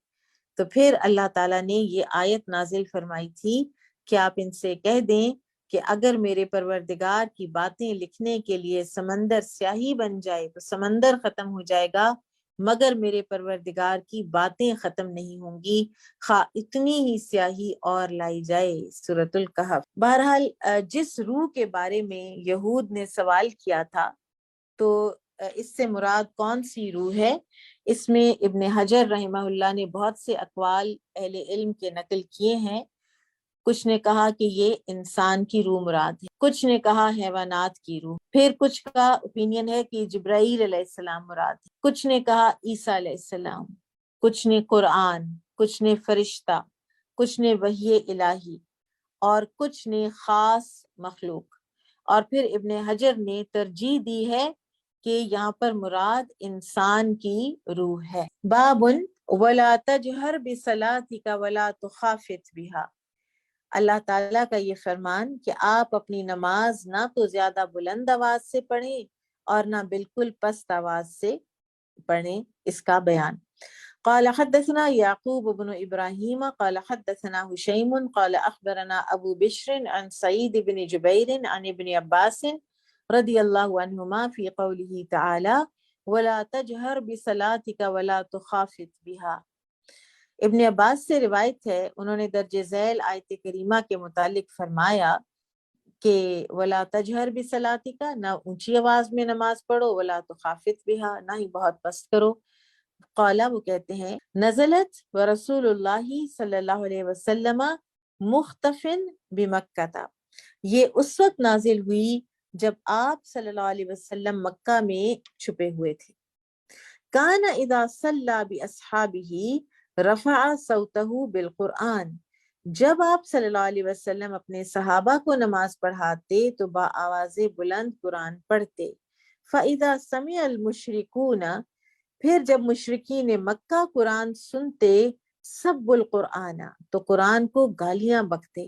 تو پھر اللہ تعالیٰ نے یہ آیت نازل فرمائی تھی کہ آپ ان سے کہہ دیں کہ اگر میرے پروردگار کی باتیں لکھنے کے لیے سمندر سیاہی بن جائے تو سمندر ختم ہو جائے گا، مگر میرے پروردگار کی باتیں ختم نہیں ہوں گی، خواہ اتنی ہی سیاہی اور لائی جائے۔ سورۃ الکہف۔ بہرحال جس روح کے بارے میں یہود نے سوال کیا تھا، تو اس سے مراد کون سی روح ہے؟ اس میں ابن حجر رحمہ اللہ نے بہت سے اقوال اہل علم کے نقل کیے ہیں۔ کچھ نے کہا کہ یہ انسان کی روح مراد ہے، کچھ نے کہا حیوانات کی روح، پھر کچھ کا اوپینین ہے کہ جبرائیل علیہ السلام مراد ہے، کچھ نے کہا عیسیٰ علیہ السلام، کچھ نے قرآن، کچھ نے فرشتہ، کچھ نے وحی الہی، اور کچھ نے خاص مخلوق۔ اور پھر ابن حجر نے ترجیح دی ہے کہ یہاں پر مراد انسان کی روح ہے۔ بابن ولا تجہر بصلاتک ولا تخافت بہا، اللہ تعالیٰ کا یہ فرمان کہ آپ اپنی نماز نہ تو زیادہ بلند آواز سے پڑھیں اور نہ بالکل پست آواز سے پڑھیں، اس کا بیان۔ قال حدثنا یعقوب بن ابراہیم قال حدثنا حشیم قال اخبرنا ابو بشر عن سعید بن جبیر عن ابن عباس رضی اللہ عنہما فی قوله تعالی ولا تجہر بصلاتک ولا تخافت بہا۔ ابن عباس سے روایت ہے، انہوں نے درج ذیل آیت کریمہ کے متعلق فرمایا کہ ولا تجہر بصلاتک، نہ اونچی آواز میں نماز پڑھو، ولا تخافت بہا، نہ ہی بہت پست کرو۔ قالا وہ کہتے ہیں نزلت ورسول اللہ صلی اللہ علیہ وسلم مختفن بمکہ تھا، یہ اس وقت نازل ہوئی جب آپ صلی اللہ علیہ وسلم مکہ میں چھپے ہوئے تھے۔ کان اذا صلی باصحابہ رفع صوتہ بالقرآن، جب آپ صلی اللہ علیہ وسلم اپنے صحابہ کو نماز پڑھاتے تو با آواز بلند قرآن پڑھتے۔ فاذا سمع المشرکون، پھر جب مشرکین مکہ قرآن سنتے سب القرآن، تو قرآن کو گالیاں بکتے۔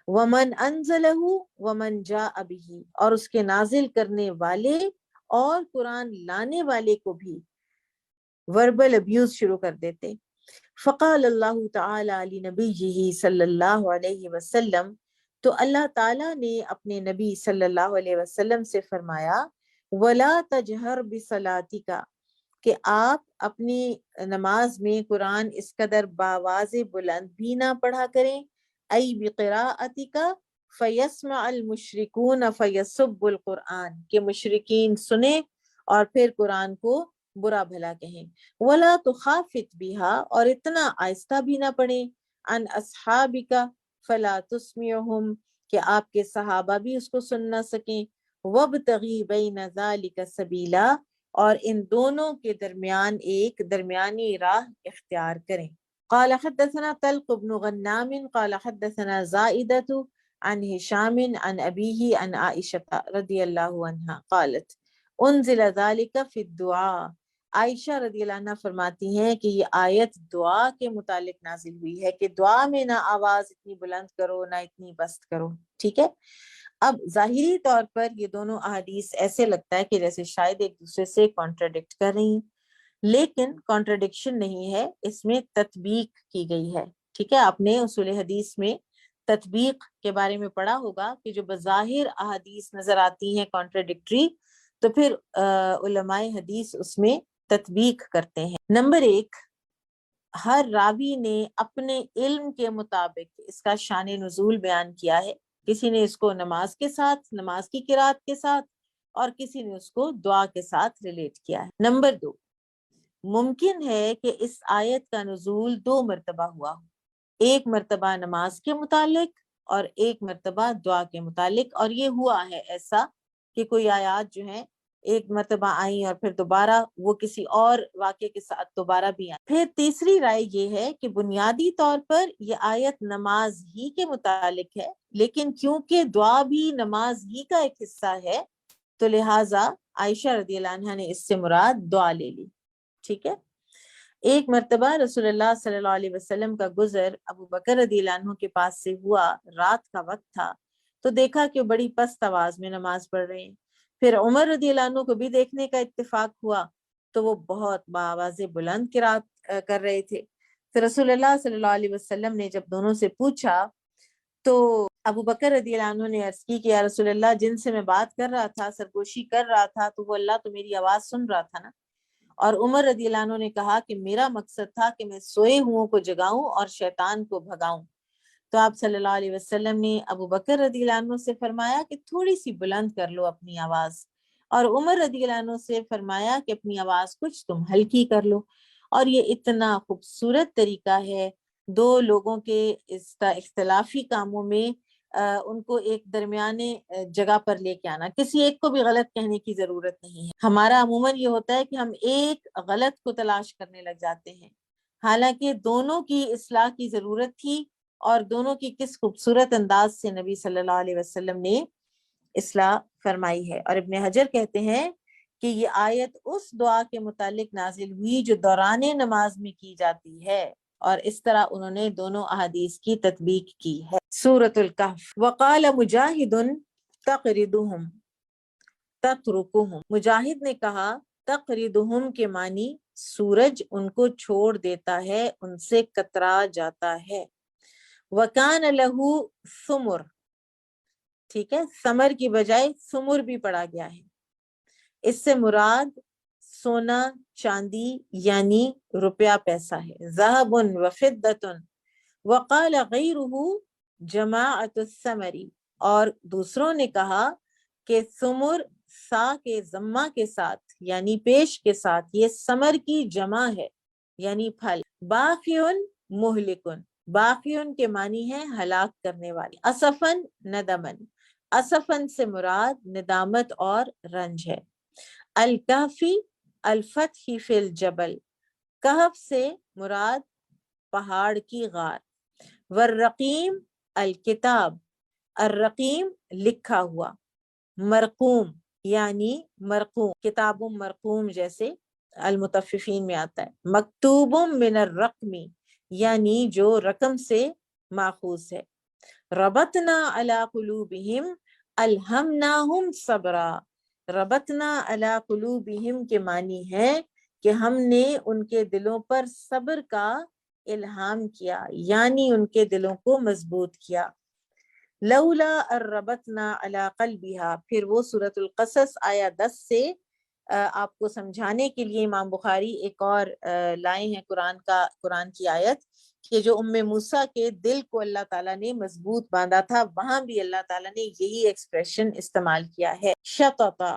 ومن انزلہ ومن جاء بہ، اور اس کے نازل کرنے والے اور قرآن لانے والے کو بھی وربل ابیوز شروع کر دیتے۔ فقال اللہ تعالی لنبیہ صلی اللہ علیہ وسلم، تو اللہ تعالیٰ نے اپنے نبی صلی اللہ علیہ وسلم سے فرمایا ولا تجہر بصلاتک، کہ آپ اپنی نماز میں قرآن اس قدر باواز بلند بھی نہ پڑھا کریں، ای بقراءتک فیسمع المشرکون فیسب القرآن، کہ مشرکین سنیں اور پھر قرآن کو برا بھلا کہیں۔ ولا تخافت بہا، اور اتنا آہستہ بھی نہ پڑھیں، عن اصحابک فلا تسمعہم، کہ آپ کے صحابہ بھی اس کو سن نہ سکیں۔ وابتغی بین ذالک سبیلا، اور ان دونوں کے درمیان ایک درمیانی راہ اختیار کریں۔ قال حدثنا طلق بن غنام قال حدثنا زائدة عن هشام عن أبيه عن عائشة رضی اللہ عنہا قالت انزل ذلك في الدعاء، عائشہ رضی اللہ عنہ فرماتی ہیں کہ یہ آیت دعا کے متعلق نازل ہوئی ہے کہ دعا میں نہ آواز اتنی بلند کرو نہ اتنی پست کرو۔ ٹھیک ہے، اب ظاہری طور پر یہ دونوں احادیث ایسے لگتا ہے کہ جیسے شاید ایک دوسرے سے کانٹراڈکٹ کر رہی ہیں، لیکن کانٹراڈکشن نہیں ہے، اس میں تطبیق کی گئی ہے۔ ٹھیک ہے، آپ نے اصول حدیث میں تطبیق کے بارے میں پڑھا ہوگا کہ جو بظاہر احادیث نظر آتی ہیں کانٹراڈکٹری، تو پھر علماء حدیث اس میں تطبیق کرتے ہیں۔ نمبر 1، ہر راوی نے اپنے علم کے مطابق اس کا شان نزول بیان کیا ہے، کسی نے اس کو نماز کے ساتھ، نماز کی قرات کے ساتھ، اور کسی نے اس کو دعا کے ساتھ ریلیٹ کیا ہے۔ نمبر 2، ممکن ہے کہ اس آیت کا نزول 2 مرتبہ ہوا ہو، ایک مرتبہ نماز کے متعلق اور ایک مرتبہ دعا کے متعلق، اور یہ ہوا ہے ایسا کہ کوئی آیات جو ہیں ایک مرتبہ آئیں اور پھر دوبارہ وہ کسی اور واقعے کے ساتھ دوبارہ بھی آئیں۔ پھر تیسری رائے یہ ہے کہ بنیادی طور پر یہ آیت نماز ہی کے متعلق ہے، لیکن کیونکہ دعا بھی نماز ہی کا ایک حصہ ہے تو لہٰذا عائشہ رضی اللہ عنہا نے اس سے مراد دعا لے لی۔ ٹھیک ہے، ایک مرتبہ رسول اللہ صلی اللہ علیہ وسلم کا گزر ابو بکر رضی اللہ عنہ کے پاس سے ہوا، رات کا وقت تھا، تو دیکھا کہ بڑی پست آواز میں نماز پڑھ رہے ہیں۔ پھر عمر رضی اللہ عنہ کو بھی دیکھنے کا اتفاق ہوا تو وہ بہت بآواز بلند قرات کر رہے تھے۔ پھر رسول اللہ صلی اللہ علیہ وسلم نے جب دونوں سے پوچھا تو ابو بکر رضی اللہ عنہ نے عرض کی کہ یا رسول اللہ، جن سے میں بات کر رہا تھا، سرگوشی کر رہا تھا، تو وہ اللہ تو میری آواز سن رہا تھا نا۔ اور عمر رضی اللہ عنہ نے کہا کہ میرا مقصد تھا کہ میں سوئے ہوں کو جگاؤں اور شیطان کو بھگاؤں۔ تو آپ صلی اللہ علیہ وسلم نے ابو بکر رضی اللہ عنہ سے فرمایا کہ تھوڑی سی بلند کر لو اپنی آواز، اور عمر رضی اللہ عنہ سے فرمایا کہ اپنی آواز کچھ تم ہلکی کر لو۔ اور یہ اتنا خوبصورت طریقہ ہے دو لوگوں کے اختلافی کاموں میں ان کو ایک درمیانے جگہ پر لے کے آنا، کسی ایک کو بھی غلط کہنے کی ضرورت نہیں ہے۔ ہمارا عموماً یہ ہوتا ہے کہ ہم ایک غلط کو تلاش کرنے لگ جاتے ہیں، حالانکہ دونوں کی اصلاح کی ضرورت تھی، اور دونوں کی کس خوبصورت انداز سے نبی صلی اللہ علیہ وسلم نے اصلاح فرمائی ہے۔ اور ابن حجر کہتے ہیں کہ یہ آیت اس دعا کے متعلق نازل ہوئی جو دوران نماز میں کی جاتی ہے، اور اس طرح انہوں نے دونوں احادیث کی تطبیق کی ہے۔ سورۃ الکہف۔ وقال مجاہد تقرضهم تترکهم، مجاہد نے کہا تقرضهم کے معنی سورج ان کو چھوڑ دیتا ہے، ان سے کترا جاتا ہے۔ وکان لہ ثمر، ٹھیک ہے، ثمر کی بجائے ثمر بھی پڑھا گیا ہے، اس سے مراد سونا چاندی یعنی روپیہ پیسہ ہے۔ ذہب وفدۃ، وقال غیرہ جماعت الثمر، اور دوسروں نے کہا کہ ثمر سا کے ضمہ کے ساتھ یعنی پیش کے ساتھ، یہ ثمر کی جمع ہے یعنی پھل. باقیون مہلکن، باقیون کے معنی ہے ہلاک کرنے والی. اسفن ندمن، اسفن سے مراد ندامت اور رنج ہے. الکافی الفتح فی الجبل، کہف سے مراد پہاڑ کی غار. والرقیم الکتاب، الرقیم لکھا ہوا. مرقوم یعنی مرقوم، کتاب مرقوم جیسے المطففین میں آتا ہے. مکتوب من الرقم یعنی جو رقم سے ماخوذ ہے. ربطنا علی قلوبہم الہمناہم صبرا، ربطنا علی قلوبہم کے معنی ہے کہ ہم نے ان کے دلوں پر صبر کا الہام کیا یعنی ان کے دلوں کو مضبوط کیا. لولا الربطنا علی قلبہا، پھر وہ سورۃ القصص آیا 10 سے آپ کو سمجھانے کے لیے امام بخاری ایک اور لائے ہیں قرآن کی آیت کہ جو موسیٰ کے دل کو اللہ تعالیٰ نے مضبوط باندھا تھا، وہاں بھی اللہ تعالیٰ نے یہی ایکسپریشن استعمال کیا ہے. شططا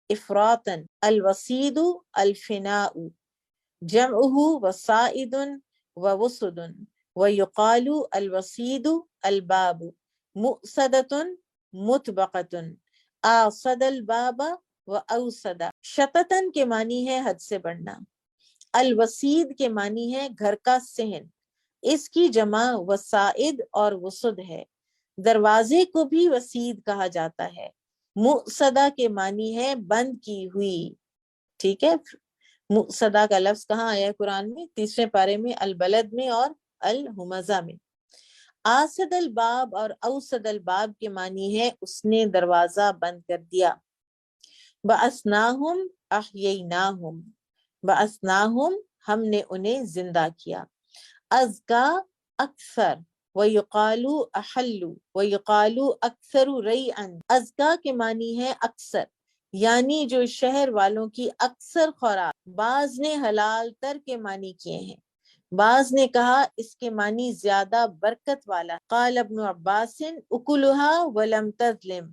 افراطا، الوسید الفناء، جمعہ وسائد ووسد، ویقال الوسید الباب، مؤسدۃ مطبقۃ، آصد الباب و اوسد. شططن کے معنی ہے حد سے بڑھنا، الوسید کے معنی ہے گھر کا صحن، اس کی جمع وسائد اور وسد ہے. دروازے کو بھی وسید کہا جاتا ہے. مؤسدہ کے معنی ہے بند کی ہوئی. ٹھیک ہے، مؤسدہ کا لفظ کہاں آیا ہے قرآن میں؟ 3 پارے میں، البلد میں اور الہمزہ میں. آسد الباب اور اوسد الباب کے معنی ہے اس نے دروازہ بند کر دیا. بَأَسْنَاهُمْ أَحْيَيْنَاهُمْ، بَأَسْنَاهُمْ ہم نے انہیں زندہ کیا. ازکا اکثر، وَيُقَالُ أَحَلُّ وَيُقَالُ أَكْثَرُ رَيْعًا، ازکا کے معنی ہے اکثر یعنی جو شہر والوں کی اکثر خوراک. بعض نے حلال تر کے معنی کیے ہیں، بعض نے کہا اس کے معنی زیادہ برکت والا. قال ابن عباس اکلها ولم تظلم،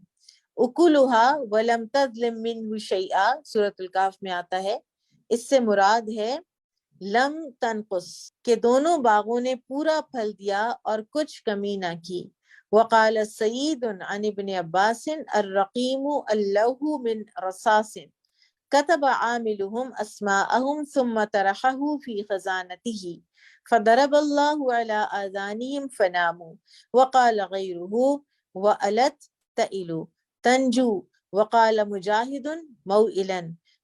اکلها ولم تظلم منه شیئا، سورۃ الکہف میں آتا ہے. اس سے مراد ہے لم تنقص کہ دونوں باغوں نے پورا پھل دیا اور کچھ کمی نہ کی. وقال سعید عن ابن عباس الرقیم اللوح من رصاص كتب عاملهم اسماءهم ثم طرحه في خزانته فضرب الله على آذانهم فناموا. وقال غيره وألت تئل تنجو. وقال مجاهد موئلا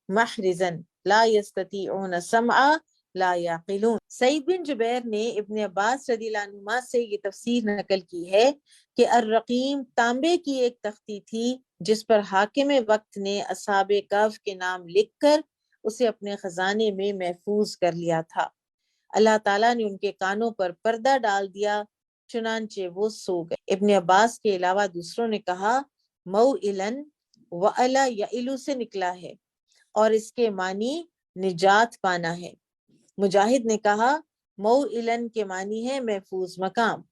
محرزا لا يستطيعون سمعا لا يعقلون. سعید بن جبیر نے ابن عباس رضی اللہ عنہما سے یہ تفسیر نقل کی ہے کہ الرقیم تانبے کی ایک تختی تھی جس پر حاکم وقت نے اصحاب کہف کے نام لکھ کر اسے اپنے خزانے میں محفوظ کر لیا تھا. اللہ تعالیٰ نے ان کے کانوں پر پردہ ڈال دیا چنانچہ وہ سو گئے. ابن عباس کے علاوہ دوسروں نے کہا موئلن وعلا یعلو سے نکلا ہے اور اس کے معنی نجات پانا ہے. مجاہد نے کہا موئلن کے معنی ہے محفوظ مقام.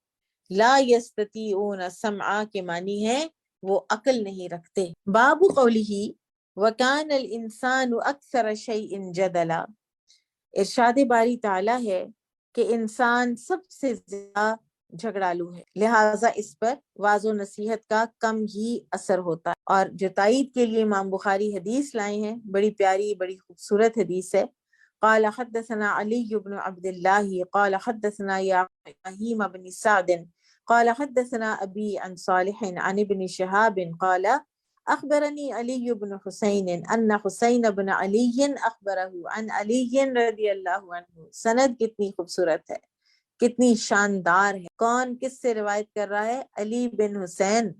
لا یستطیعون سمعا کے معنی ہے وہ عقل نہیں رکھتے. باب قولہ وکان الانسان اکثر شیء جدلا، ارشاد باری تعالیٰ ہے کہ انسان سب سے زیادہ جھگڑالو ہے، لہٰذا اس پر واعظ و نصیحت کا کم ہی اثر ہوتا ہے. اور جو تائید کے لیے امام بخاری حدیث لائے ہیں، بڑی پیاری بڑی خوبصورت حدیث ہے. قال حدثنا علی بن عبد اللہ قال حدثنا ابراہیم بن سعد قال حدثنا ابی عن صالح عن ابن شہاب قال اخبرنی علی بن حسین ان حسین بن علی اخبرہ عن علی رضی اللہ عنہ. سند کتنی خوبصورت ہے، کتنی شاندار ہے. کون کس سے روایت کر رہا ہے؟ علی بن حسین.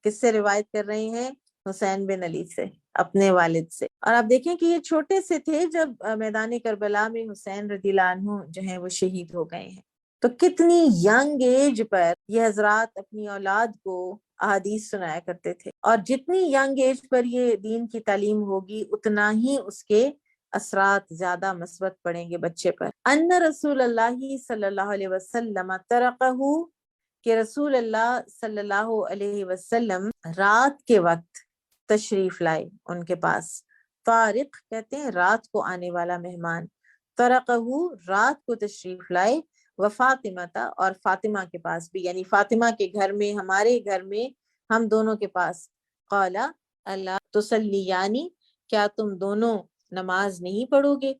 کس سے روایت کر رہے ہیں؟ حسین بن علی سے، اپنے والد سے. اور آپ دیکھیں کہ یہ چھوٹے سے تھے جب میدان کربلا میں حسین رضی اللہ عنہ جو ہیں وہ شہید ہو گئے ہیں. تو کتنی ینگ ایج پر یہ حضرات اپنی اولاد کو احادیث سنایا کرتے تھے، اور جتنی ینگ ایج پر یہ دین کی تعلیم ہوگی اتنا ہی اس کے اثرات زیادہ مثبت پڑیں گے بچے پر. ان رسول اللہ صلی اللہ علیہ وسلم ترکہ، کہ رسول اللہ صلی اللہ علیہ وسلم رات کے وقت تشریف لائے ان کے پاس. طارق کہتے ہیں رات کو آنے والا مہمان. طرقہ رات کو تشریف لائے. و فاطمہ اور فاطمہ کے پاس بھی، یعنی فاطمہ کے گھر میں، ہمارے گھر میں، ہم دونوں کے پاس. قال اللہ تصلیانی، کیا تم دونوں نماز نہیں پڑھو گے؟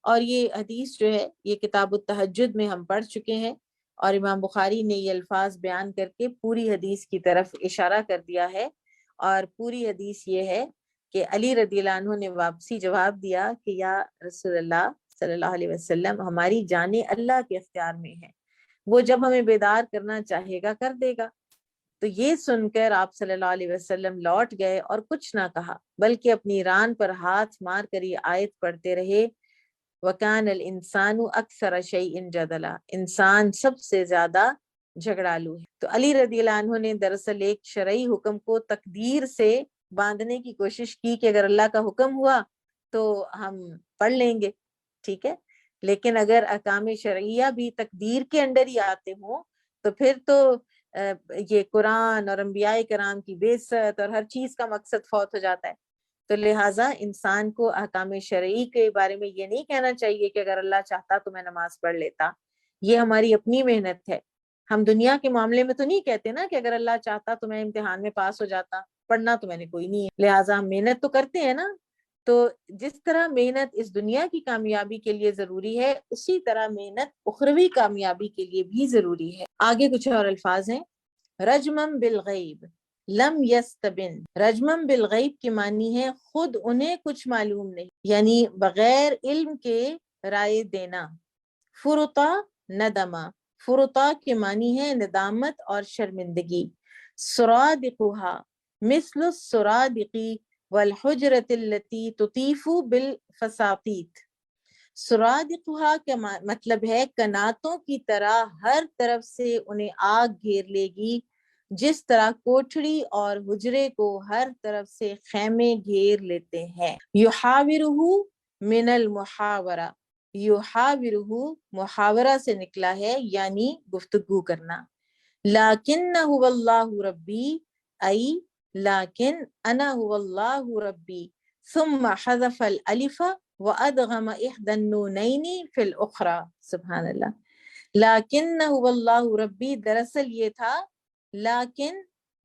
اور یہ حدیث جو ہے یہ کتاب التہجد میں ہم پڑھ چکے ہیں، اور امام بخاری نے یہ الفاظ بیان کر کے پوری حدیث کی طرف اشارہ کر دیا ہے. اور پوری حدیث یہ ہے کہ علی رضی اللہ عنہ نے واپسی جواب دیا کہ یا رسول اللہ صلی اللہ علیہ وسلم، ہماری جانیں اللہ کے اختیار میں ہے، وہ جب ہمیں بیدار کرنا چاہے گا کر دے گا. تو یہ سن کر آپ صلی اللہ علیہ وسلم لوٹ گئے اور کچھ نہ کہا، بلکہ اپنی ران پر ہاتھ مار کر یہ آیت پڑھتے رہے، وَكَانَ الْإِنسَانُ أَكْثَرَ شَيْءٍ جَدَلًا، انسان سب سے زیادہ جھگڑالو ہے. تو علی رضی اللہ عنہ نے دراصل ایک شرعی حکم کو تقدیر سے باندھنے کی کوشش کی کہ اگر اللہ کا حکم ہوا تو ہم پڑھ لیں گے، ٹھیک ہے، لیکن اگر احکام شرعیہ بھی تقدیر کے انڈر ہی آتے ہوں تو پھر تو یہ قرآن اور انبیاء کرام کی بعثت اور ہر چیز کا مقصد فوت ہو جاتا ہے. تو لہٰذا انسان کو احکام شرعی کے بارے میں یہ نہیں کہنا چاہیے کہ اگر اللہ چاہتا تو میں نماز پڑھ لیتا. یہ ہماری اپنی محنت ہے. ہم دنیا کے معاملے میں تو نہیں کہتے نا کہ اگر اللہ چاہتا تو میں امتحان میں پاس ہو جاتا، پڑھنا تو میں نے کوئی نہیں ہے، لہٰذا ہم محنت تو کرتے ہیں نا. تو جس طرح محنت اس دنیا کی کامیابی کے لیے ضروری ہے، اسی طرح محنت اخروی کامیابی کے لیے بھی ضروری ہے. آگے کچھ اور الفاظ ہیں. رجمم بالغیب لم یستبن. رجمم بالغیب کی معنی ہے خود انہیں کچھ معلوم نہیں، یعنی بغیر علم کے رائے دینا. فرطا ندما، فرطا کے معنی ہے ندامت اور شرمندگی. سرادقها مثل السرادقی والحجرت التي تطیف بالفساطیت. سرادقها کا مطلب ہے کناتوں کی طرح ہر طرف سے انہیں آگ گھیر لے گی، جس طرح کوٹھڑی اور حجرے کو ہر طرف سے خیمے گھیر لیتے ہیں. یحاورہ من المحاورہ، یحاورہ محاورہ سے نکلا ہے یعنی گفتگو کرنا. لیکنہ اللہ ربی، ای لیکن انا هو اللہ ربی، ثم حذف الالف وادغم احدى النونین فی الاخرى. سبحان اللہ. لیکنہ اللہ ربی، دراصل یہ تھا لیکن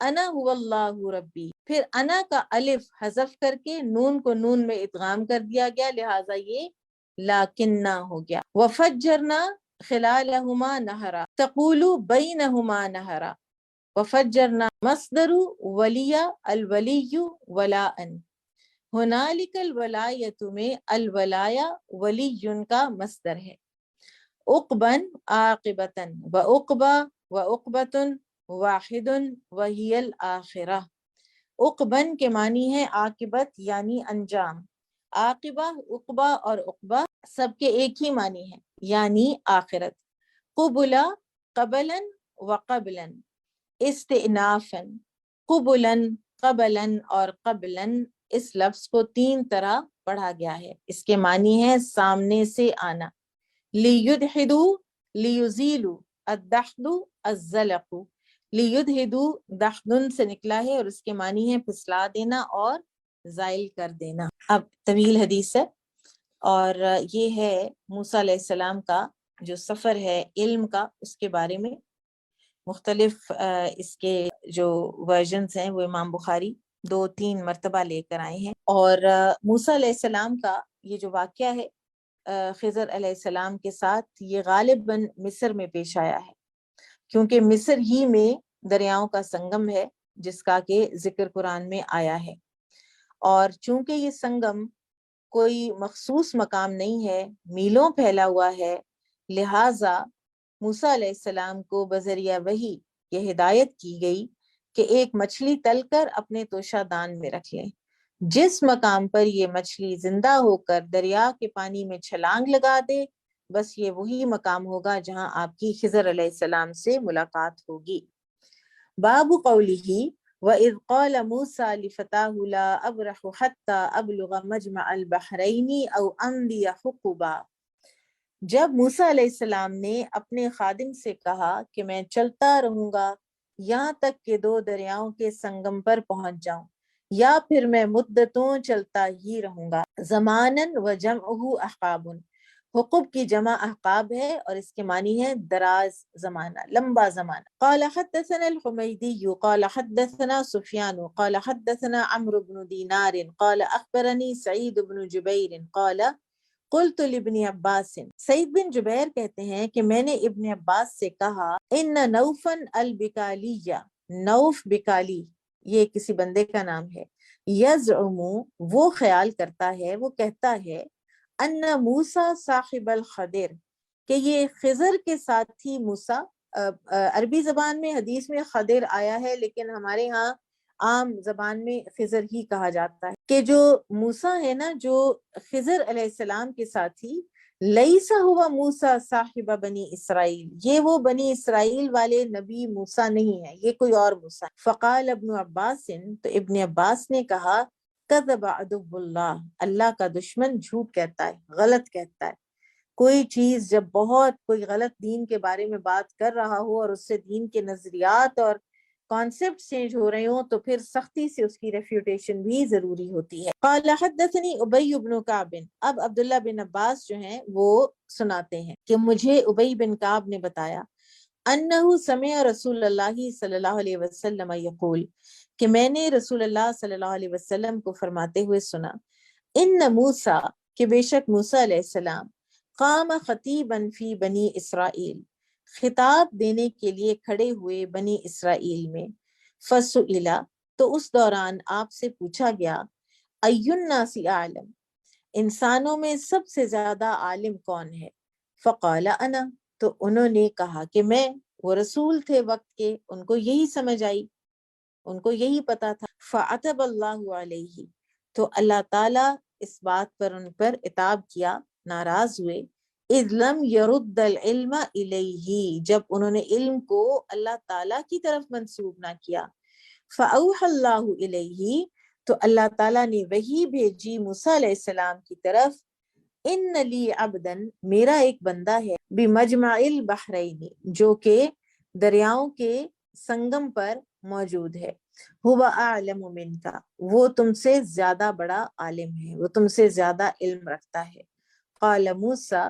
انا هو اللہ ربی، پھر انا کا الف حذف کر کے نون کو نون میں ادغام کر دیا گیا، لہٰذا یہ لیکنہ ہو گیا. وفجرنا خلالہما نہرا تقول بینہما نہرا. وفجرنا مصدر ولی، الولی ولاء. ہنالک الولایت میں الولایا ولی کا مصدر ہے. عقبن عاقبتن، وعقبہ وعقبتن واحد وہی الآخرہ. عقبن کے معنی ہے عاقبت یعنی انجام. عاقبہ، عقبہ اور عقبہ سب کے ایک ہی معنی ہے یعنی آخرت. قبلا قبلاً وقبلاً استئنافاً. قبلاً، قبلاً اور قبلاً اس لفظ کو 3 طرح پڑھا گیا ہے. اس کے معنی ہے سامنے سے آنا. لیدحدوا لیزیلوا، الدحد الزلق. لیدحدوا دحدن سے نکلا ہے اور اس کے معنی ہے پھسلا دینا اور زائل کر دینا. اب طویل حدیث ہے اور یہ ہے موسیٰ علیہ السلام کا جو سفر ہے علم کا، اس کے بارے میں. مختلف اس کے جو ورژنز ہیں وہ امام بخاری 2-3 مرتبہ لے کر آئے ہیں. اور موسیٰ علیہ السلام کا یہ جو واقعہ ہے خضر علیہ السلام کے ساتھ، یہ غالباً مصر میں پیش آیا ہے، کیونکہ مصر ہی میں دریاؤں کا سنگم ہے جس کا کہ ذکر قرآن میں آیا ہے. اور چونکہ یہ سنگم کوئی مخصوص مقام نہیں ہے، میلوں پھیلا ہوا ہے، لہٰذا موسیٰ علیہ السلام کو بذریعہ وحی یہ ہدایت کی گئی کہ ایک مچھلی تل کر اپنے توشہ دان میں رکھ لیں. جس مقام پر یہ مچھلی زندہ ہو کر دریا کے پانی میں چھلانگ لگا دے، بس یہ وہی مقام ہوگا جہاں آپ کی خضر علیہ السلام سے ملاقات ہوگی. باب قولہ وَإِذْ قَالَ مُوسَىٰ لِفَتَاهُ لَا أَبْرَحُ حَتَّىٰ أَبْلُغَ مَجْمَعَ الْبَحْرَيْنِ أَوْ أَمْضِيَ حُقُبًا. جب موسیٰ علیہ السلام نے اپنے خادم سے کہا کہ میں چلتا رہوں گا یہاں تک کہ 2 دریاؤں کے سنگم پر پہنچ جاؤں، یا پھر میں مدتوں چلتا ہی رہوں گا. زمانن و جمعہ احقاب، حقوب کی جمع احقاب ہے اور اس کے معنی ہے دراز زمانہ، لمبا زمانہ. قال حدثنا الحمیدی قال حدثنا سفیان قال حدثنا عمرو بن دینار قال اخبرنی سعید بن جبیر قال قلت لابن عباس، سعید بن جبیر کہتے ہیں کہ میں نے ابن عباس سے کہا ان نوفن البکالیہ، نوف بکالی یہ کسی بندے کا نام ہے، یزعم وہ خیال کرتا ہے، وہ کہتا ہے ان موسیٰ صاحب الخدر کہ یہ خضر کے ساتھی موسیٰ، عربی زبان میں حدیث میں خضر آیا ہے لیکن ہمارے ہاں عام زبان میں خضر ہی کہا جاتا ہے، کہ جو موسیٰ ہے نا، جو خضر علیہ السلام کے ساتھی، لیسا ہوا موسیٰ صاحب بنی اسرائیل، یہ وہ بنی اسرائیل والے نبی موسیٰ نہیں ہے، یہ کوئی اور موسیٰ. فقال ابن عباس، تو ابن عباس نے کہا کذب عدو اللہ، اللہ کا دشمن جھوٹ کہتا ہے، غلط کہتا ہے. کوئی چیز جب بہت کوئی غلط دین کے بارے میں بات کر رہا ہو اور اس سے دین کے نظریات اور کانسیپٹ چینج ہو رہے ہوں تو پھر سختی سے اس کی ریفیوٹیشن بھی ضروری ہوتی ہے. قال حدثنی ابی بن کعب، اب عبداللہ بن عباس جو ہیں وہ سناتے ہیں کہ مجھے ابی بن کعب نے بتایا انہ سمع رسول اللہ صلی اللہ علیہ وسلم یقول، کہ میں نے رسول اللہ صلی اللہ علیہ وسلم کو فرماتے ہوئے سنا، ان موسیٰ، کہ بے شک موسیٰ علیہ السلام، قام خطیبا فی بنی اسرائیل، خطاب دینے کے لیے کھڑے ہوئے بنی اسرائیل میں. فسئل، تو اس دوران آپ سے پوچھا گیا، ای الناس اعلم، انسانوں میں سب سے زیادہ عالم کون ہے؟ فقال انا، تو انہوں نے کہا کہ میں. وہ رسول تھے وقت کے، ان کو یہی سمجھ آئی، ان کو یہی پتا تھا. فعتب اللہ علیہ، تو اللہ تعالیٰ اس بات پر ان پر عتاب کیا، ناراض ہوئے. اذ لم يرد العلم الیہ، جب انہوں نے علم کو اللہ تعالیٰ کی طرف منسوب نہ کیا. فاوحى اللہ الیہ، تو اللہ تعالیٰ نے وحی بھیجی موسیٰ علیہ السلام کی طرف، ان لی عبدا، میرا ایک بندہ ہے، بمجمع البحرین، جو کہ دریاؤں کے سنگم پر موجود ہے. هو اعلم منک، وہ تم سے زیادہ بڑا عالم ہے، وہ تم سے زیادہ علم رکھتا ہے. قال موسیٰ،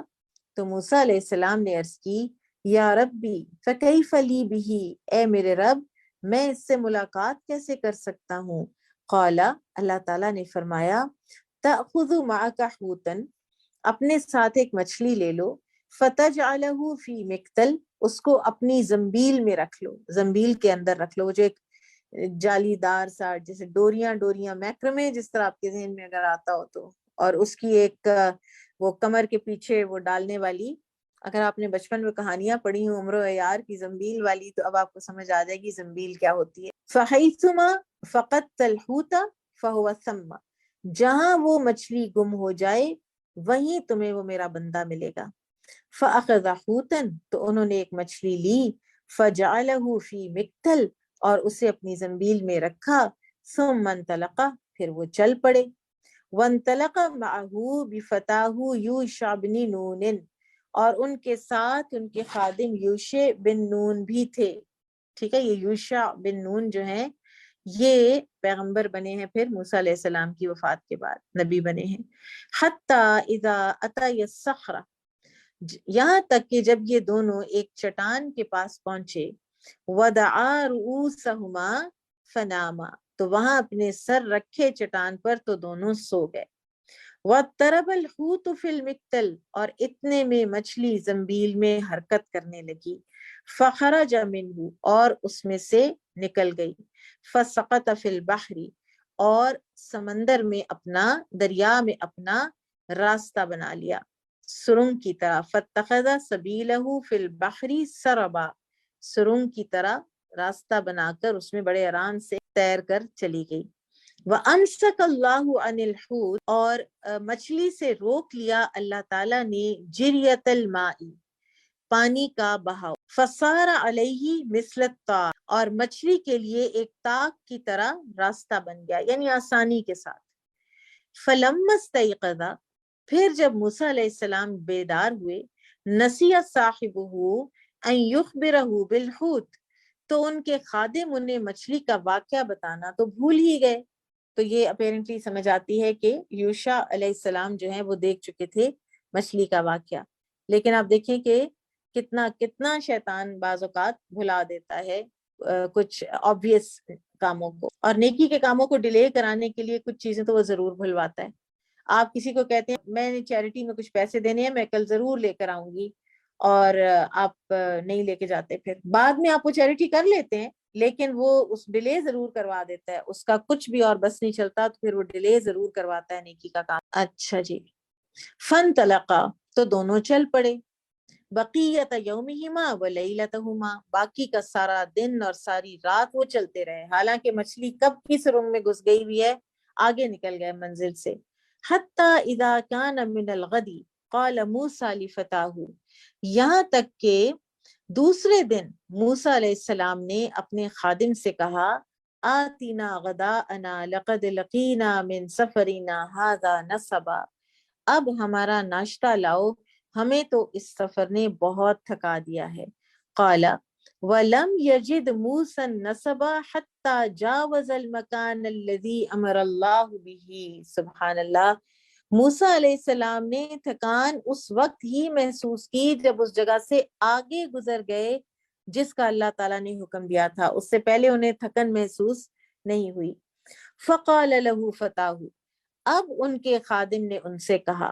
تو موسیٰ علیہ السلام نے عرض کی، یا ربی فکیف لی بہ، اے میرے رب میں اس سے ملاقات کیسے کر سکتا ہوں؟ قال، اللہ تعالیٰ نے فرمایا، تأخذ معک حوتا، اپنے ساتھ ایک مچھلی لے لو، فتجعلہ فی مکتل، اس کو اپنی زنبیل میں رکھ لو، زنبیل کے اندر رکھ لو، جو ایک جالی دار سا، جیسے ڈوریاں میکرمے جس طرح آپ کے ذہن میں اگر آتا ہو تو، اور اس کی ایک وہ کمر کے پیچھے وہ ڈالنے والی، اگر آپ نے بچپن میں کہانیاں پڑھی ہوں عمر و عیار کی زنبیل والی تو اب آپ کو سمجھ آ جائے گی زنبیل کیا ہوتی ہے. فحیثما فقدت الحوت فہو ثم، جہاں وہ مچھلی گم ہو جائے وہیں تمہیں وہ میرا بندہ ملے گا. فاخذ حوتا، تو انہوں نے ایک مچھلی لی، فجعلہ فی مکتل، اور اسے اپنی زنبیل میں رکھا. ثم انطلق، پھر وہ چل پڑے. وانطلق معه بفتاه یوشع بن نون، اور ان کے ساتھ ان کے خادم یوشع بن نون بھی تھے. ٹھیک ہے، یہ یوشع بن نون جو ہیں یہ پیغمبر بنے ہیں پھر موسیٰ علیہ السلام کی وفات کے بعد نبی بنے ہیں. حتی اذا اتی الصخرہ، یہاں تک کہ جب یہ دونوں ایک چٹان کے پاس پہنچے. ودعا رؤوسہما فناما، تو وہاں اپنے سر رکھے چٹان پر تو دونوں سو گئے. واضطرب الحوت فی المکتل، اور اتنے میں مچھلی زنبیل میں حرکت کرنے لگی. فخرج منہ، اور اس میں سے نکل گئی. فسقط فی البحر، اور سمندر میں اپنا، دریا میں اپنا راستہ بنا لیا سرنگ کی طرح. فاتخذ سبیلہ فی البحر سربا، سرنگ کی طرح راستہ بنا کر اس میں بڑے آرام سے تیر کر چلی گئی. وَأَمْسَكَ اللَّهُ عَنِ الْحُوتِ، اور مچھلی سے روک لیا اللہ تعالیٰ نے جریت الماء، پانی کا بہاؤ. فَصَارَ عَلَيْهِ مِثْلَ الطَّاقِ، اور مچھلی کے لیے ایک طاق کی طرح راستہ بن گیا، یعنی آسانی کے ساتھ. فَلَمَّا اسْتَيْقَظَ، پھر جب موسیٰ علیہ السلام بیدار ہوئے، نَسِیَ صَاحِبُهُ أَن يُخْبِرَهُ بِالْحُوتِ، تو ان کے خادم انہیں مچھلی کا واقعہ بتانا تو بھول ہی گئے. تو یہ اپیرنٹلی سمجھ آتی ہے کہ یوشع علیہ السلام جو ہیں وہ دیکھ چکے تھے مچھلی کا واقعہ. لیکن آپ دیکھیں کہ کتنا شیطان بعض اوقات بھلا دیتا ہے کچھ آبویس کاموں کو، اور نیکی کے کاموں کو ڈیلے کرانے کے لیے کچھ چیزیں تو وہ ضرور بھلواتا ہے. آپ کسی کو کہتے ہیں میں نے چیریٹی میں کچھ پیسے دینے ہیں، میں کل ضرور لے کر آؤں گی، اور آپ نہیں لے کے جاتے، پھر بعد میں آپ وہ چیریٹی کر لیتے ہیں لیکن وہ اس ڈیلے ضرور کروا دیتا ہے، اس کا کچھ بھی اور بس نہیں چلتا تو پھر وہ ڈیلے ضرور کرواتا ہے نیکی کا کام. اچھا جی، فن طلقا، تو دونوں چل پڑے، بقیت یومہما و لیلتہما، باقی کا سارا دن اور ساری رات وہ چلتے رہے، حالانکہ مچھلی کب کی سرنگ میں گھس گئی ہوئی ہے، آگے نکل گئے منزل سے. حتی اذا کان من الغد قال موسیٰ لفتاہ، یہاں تک کہ دوسرے دن موسیٰ علیہ السلام نے اپنے خادم سے کہا آتینا غداءنا لقد لقینا من سفرنا ھذا نصبا، اب ہمارا ناشتہ لاؤ، ہمیں تو اس سفر نے بہت تھکا دیا ہے. قال وَلَمْ يَجِدْ مُوسَى النَّصَبَ حَتَّى جَاوَزَ الْمَكَانَ الَّذِي أَمَرَ اللَّهُ بِهِ. سبحان اللہ، موسیٰ علیہ السلام نے تھکان اس وقت ہی محسوس کی جب اس جگہ سے آگے گزر گئے جس کا اللہ تعالیٰ نے حکم دیا تھا، اس سے پہلے انہیں تھکن محسوس نہیں ہوئی. فقال له فتاه، اب ان کے خادم نے ان سے کہا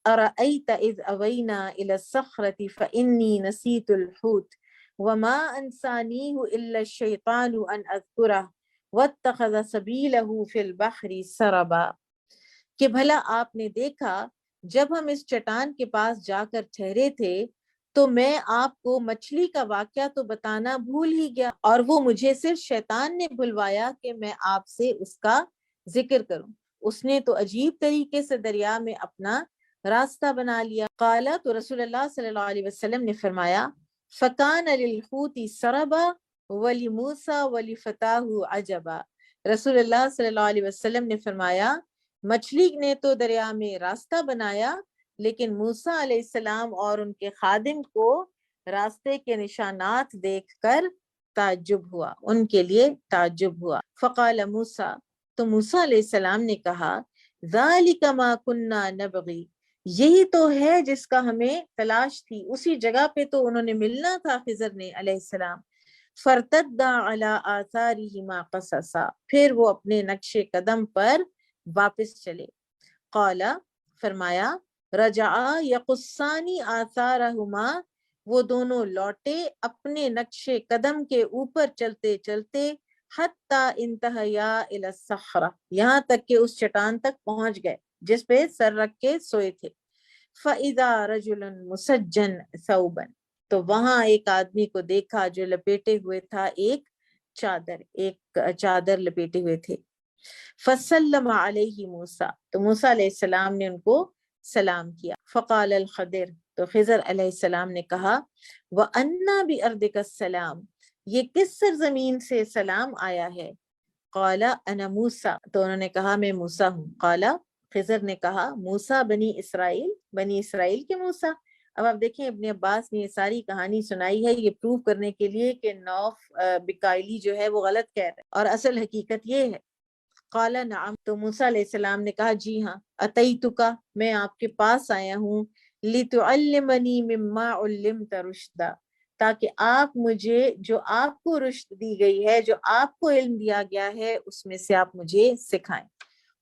ارأیت اذ اوینا الی الصخرة فانی نسیت الحوت وما انسانیہ الا الشیطان ان اذکرہ واتخذ سبیلہ فی البحر سربا، کہ بھلا آپ نے دیکھا جب ہم اس چٹان کے پاس جا کر ٹھہرے تھے تو میں آپ کو مچھلی کا واقعہ تو بتانا بھول ہی گیا، اور وہ مجھے صرف شیطان نے بھلوایا کہ میں آپ سے اس کا ذکر کروں، اس نے تو عجیب طریقے سے دریا میں اپنا راستہ بنا لیا. قال، تو رسول اللہ صلی اللہ علیہ وسلم نے فرمایا فکان للحوت سربا ولموسیٰ ولفتاہ عجبا، رسول اللہ صلی اللہ علیہ وسلم نے فرمایا مچھلی نے تو دریا میں راستہ بنایا لیکن موسیٰ علیہ السلام اور ان کے خادم کو راستے کے نشانات دیکھ کر تعجب ہوا، ان کے لیے تعجب ہوا. فقال موسیٰ، تو موسیٰ علیہ السلام نے کہا ذالک ما کننا نبغی، یہی تو ہے جس کا ہمیں تلاش تھی، اسی جگہ پہ تو انہوں نے ملنا تھا خضر نے علیہ السلام. فرتدا علی آثارہما قصصا، پھر وہ اپنے نقش قدم پر واپس چلے. قال، فرمایا رجعا یقصانی آثارہما، وہ دونوں لوٹے اپنے نقش قدم کے اوپر چلتے چلتے حتی انتہیا الی الصخرہ، یہاں تک کہ اس چٹان تک پہنچ گئے جس پہ سر رکھ کے سوئے تھے. فَإِذَا رَجُلٌ مُسَجًّن ثَوْبًا، تو وہاں ایک آدمی کو دیکھا جو لپیٹے ہوئے تھا ایک چادر لپیٹے ہوئے تھے. فَسَلَّمَ عَلَيْهِ موسیٰ، تو موسیٰ علیہ السلام نے ان کو سلام کیا. فقال الخضر، تو خضر علیہ السلام نے کہا وَأَنَّا بِأَرْضِكَ السَّلَامُ، یہ کس سرزمین سے سلام آیا ہے؟ قال انا موسیٰ، تو انہوں نے کہا میں موسیٰ ہوں. قال، خضر نے کہا موسیٰ بنی اسرائیل کے موسیٰ. اب آپ دیکھیں ابن عباس نے یہ ساری کہانی سنائی ہے یہ پروف کرنے کے لیے کہ نوف بکائلی جو ہے وہ غلط کہہ رہے، اور اصل حقیقت یہ ہے. قال نعم، تو موسیٰ علیہ السلام نے کہا جی ہاں، اتیتک، میں آپ کے پاس آیا ہوں، لتعلمنی مما علمت رشدا، تاکہ آپ مجھے جو آپ کو رشد دی گئی ہے، جو آپ کو علم دیا گیا ہے، اس میں سے آپ مجھے سکھائیں.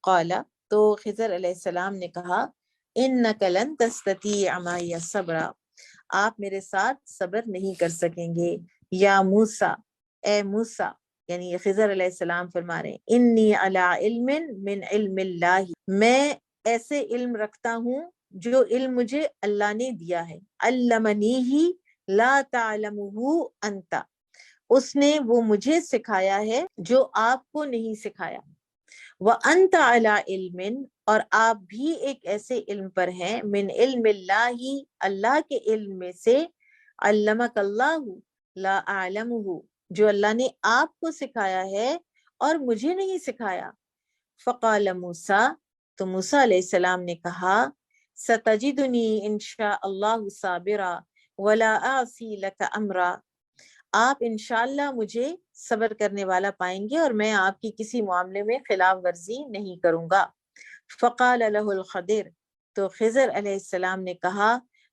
قال، تو خضر علیہ السلام نے کہا انک لن تستطیع معی صبر، آپ میرے ساتھ صبر نہیں کر سکیں گے. یا موسیٰ، اے موسیٰ، یعنی یہ خضر علیہ السلام فرما رہے ہیں انی علی علم من علم اللہ، میں ایسے علم رکھتا ہوں جو علم مجھے اللہ نے دیا ہے. علمنیہ لا تعلمہ انت، اس نے وہ مجھے سکھایا ہے جو آپ کو نہیں سکھایا. وانت علی علم، اور آپ بھی ایک ایسے علم پر ہیں، من علم اللہ، اللہ کے علم میں سے، علمک اللہ لا اعلمہ، جو اللہ نے آپ کو سکھایا ہے اور مجھے نہیں سکھایا. فقال موسیٰ، تو موسیٰ علیہ السلام نے کہا ستجدنی انشاء اللہ صابرا ولا اعصی لک امرا، آپ انشاءاللہ مجھے صبر کرنے والا پائیں گے اور میں آپ کی کسی معاملے میں خلاف ورزی نہیں کروں گا۔ فقال له الخضر، تو خضر علیہ السلام نے کہا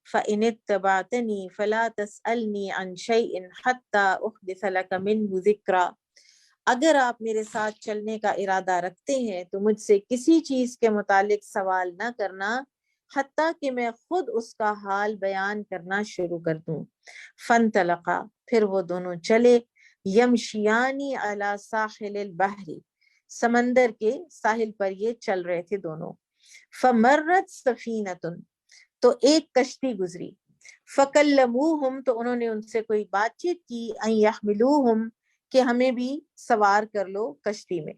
فَإِنِ اتَّبَعْتَنِي فَلَا تَسْأَلْنِي عَنْ شَيْءٍ حَتَّى أُحْدِثَ لَكَ مِنْهُ ذِكْرًا، اگر آپ میرے ساتھ چلنے کا ارادہ رکھتے ہیں تو مجھ سے کسی چیز کے متعلق سوال نہ کرنا حتیٰ کہ میں خود اس کا حال بیان کرنا شروع کر دوں۔ فَانْطَلَقَا، پھر وہ دونوں چلے، یمشیانی علی ساحل البحر، سمندر کے ساحل پر یہ چل رہے تھے دونوں۔ فمرت سفینۃ، تو ایک کشتی گزری۔ فکلموہم، تو انہوں نے ان سے کوئی بات چیت کی، ان یحملوہم، کہ ہمیں بھی سوار کر لو کشتی میں۔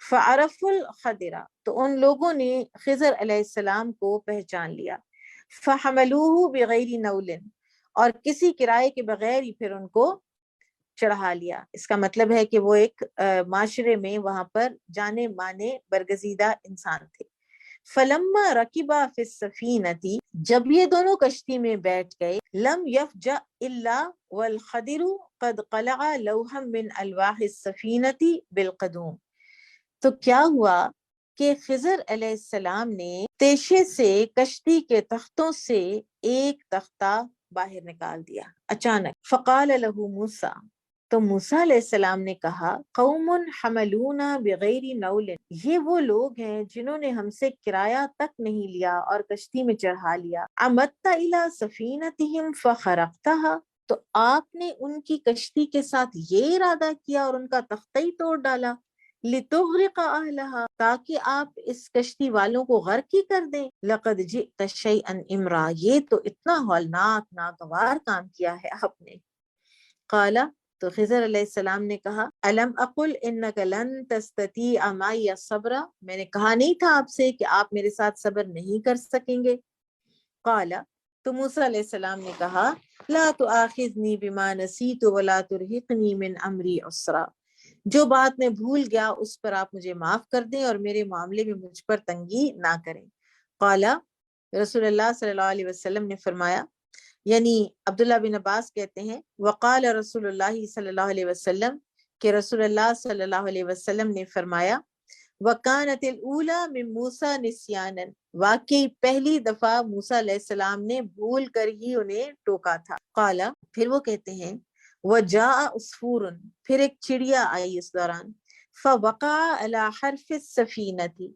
فعرفوا الخضر، تو ان لوگوں نے خضر علیہ السلام کو پہچان لیا۔ فحملوہ بغیر نول، اور کسی کرائے کے بغیر ہی پھر ان کو چڑھا لیا۔ اس کا مطلب ہے کہ وہ ایک معاشرے میں وہاں پر جانے مانے برگزیدہ انسان تھے۔ فلما رکبا فی السفینۃ، جب یہ دونوں کشتی میں بیٹھ گئے، لم یفجأ الا والخضر قد قلع لوحا من الواح السفینۃ بالقدوم، تو کیا ہوا کہ خضر علیہ السلام نے تیشے سے کشتی کے تختوں سے ایک تختہ باہر نکال دیا اچانک۔ فقال له موسیٰ، تو موسیٰ علیہ السلام نے کہا قوم حملونا بغیر نول، یہ وہ لوگ ہیں جنہوں نے ہم سے کرایہ تک نہیں لیا اور کشتی میں چڑھا لیا۔ عمدت الی سفینتہم فخرقتها، تو آپ نے ان کی کشتی کے ساتھ یہ ارادہ کیا اور ان کا تختہ ہی توڑ ڈالا۔ لتغرق اہلہا، تاکہ آپ اس کشتی والوں کو غرق ہی کر دیں۔ لقد جئت شیئا امرا، یہ تو اتنا ہولناک ناگوار کام کیا ہے آپ نے۔ قال، تو خضر علیہ السلام نے کہا الم اقل انک لن تستطیع معی صبر، میں نے کہا نہیں تھا آپ سے کہ آپ میرے ساتھ صبر نہیں کر سکیں گے۔ قال، تو موسیٰ علیہ السلام نے کہا لا تؤاخذنی بما نسیت ولا ترہقنی من امری عسرا، جو بات میں بھول گیا اس پر آپ مجھے معاف کر دیں اور میرے معاملے میں مجھ پر تنگی نہ کریں۔ قال، رسول اللہ صلی اللہ علیہ وسلم نے فرمایا، یعنی عبداللہ بن عباس کہتے ہیں وقال رسول اللہ صلی اللہ علیہ وسلم، کہ رسول اللہ صلی اللہ علیہ وسلم نے فرمایا وَكَانَتِ الْأُولَى مِن مُوسَى نِسْيَانًا، واقعی پہلی دفعہ موسیٰ علیہ السلام نے بھول کر ہی انہیں ٹوکا تھا۔ قال، پھر وہ کہتے ہیں وَجَاءَ عُصْفُورٌ، پھر ایک چڑیا آئی اس دوران، فَوَقَعَ عَلَى حَرْفِ السَّفِينَةِ،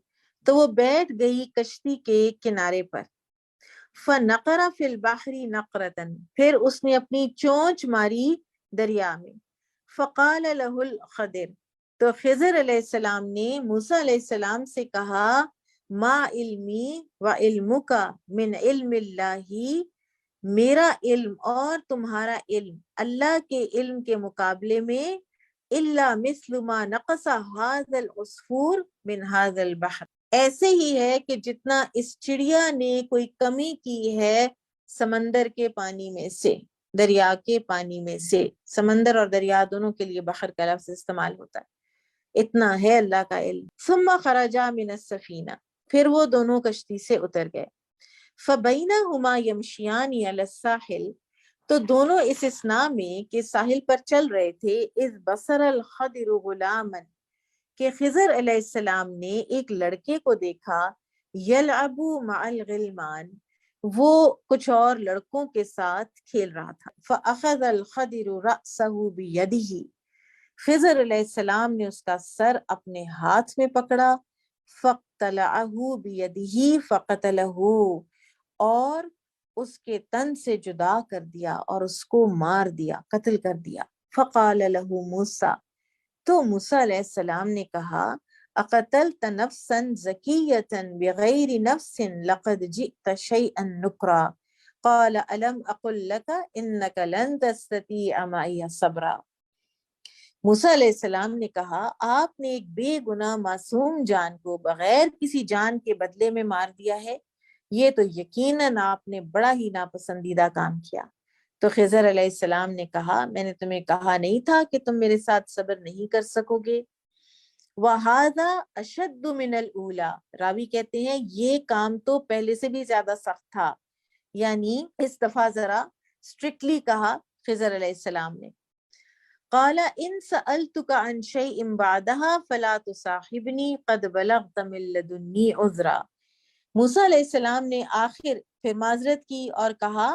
تو وہ بیٹھ گئی کشتی کے کنارے پر۔ فَنَقَرَ فِي الْبَحْرِ نَقْرَةً، پھر اس نے اپنی چونچ ماری دریا میں۔ فَقَالَ لَهُ الْخَضِرُ، تو خضر علیہ السلام نے موسیٰ علیہ السلام سے کہا ما علمی و علمک من علم اللہ، میرا علم اور تمہارا علم اللہ کے علم کے مقابلے میں الا مثل ما نقص هذا العصفور من هذا البحر، ایسے ہی ہے کہ جتنا اس چڑیا نے کوئی کمی کی ہے سمندر کے پانی میں سے، دریا کے پانی میں سے۔ سمندر اور دریا دونوں کے لیے بحر کا لفظ استعمال ہوتا ہے، اتنا ہے اللہ کا علم۔ ثم خرجا من السفینہ، پھر وہ دونوں کشتی سے اتر گئے۔ فبینہما یمشیان علی الساحل، تو دونوں اس اسنا میں کہ ساحل پر چل رہے تھے، اذ بصر الخضر غلاما، کہ خضر علیہ السلام نے ایک لڑکے کو دیکھا، یلعب مع الغلمان، وہ کچھ اور لڑکوں کے ساتھ کھیل رہا تھا۔ فاخذ الخضر رأسہ بیدہ، خضر علیہ السلام نے اس کا سر اپنے ہاتھ میں پکڑا، فَقْتَلَعَهُ بِيَدِهِ فَقَتَلَهُ، اور اس کے تن سے جدا کر دیا اور اس کو مار دیا، قتل کر دیا۔ فَقَالَ لَهُ مُوسَىٰ، تو موسیٰ علیہ السلام نے کہا اقتلت نفسا زکیۃ بغیر نفس لقد جئت شیئا نکرا، قال الم اقل لك انك لن تستطيع معي صبرا، موسیٰ علیہ السلام نے کہا آپ نے ایک بے گناہ معصوم جان کو بغیر کسی جان کے بدلے میں مار دیا ہے، یہ تو یقیناً آپ نے بڑا ہی ناپسندیدہ کام کیا۔ تو خضر علیہ السلام نے کہا میں نے تمہیں کہا نہیں تھا کہ تم میرے ساتھ صبر نہیں کر سکو گے۔ وَهَذَا أَشَدُّ مِنَ الْأُولَى، راوی کہتے ہیں یہ کام تو پہلے سے بھی زیادہ سخت تھا، یعنی اس دفعہ ذرا اسٹرکٹلی کہا خضر علیہ السلام نے۔ قال ان سألتك عن شيء بعدها فلا تصاحبني قد بلغت من لدني عذرا۔ موسیٰ علیہ السلام نے آخر پھر معذرت کی اور کہا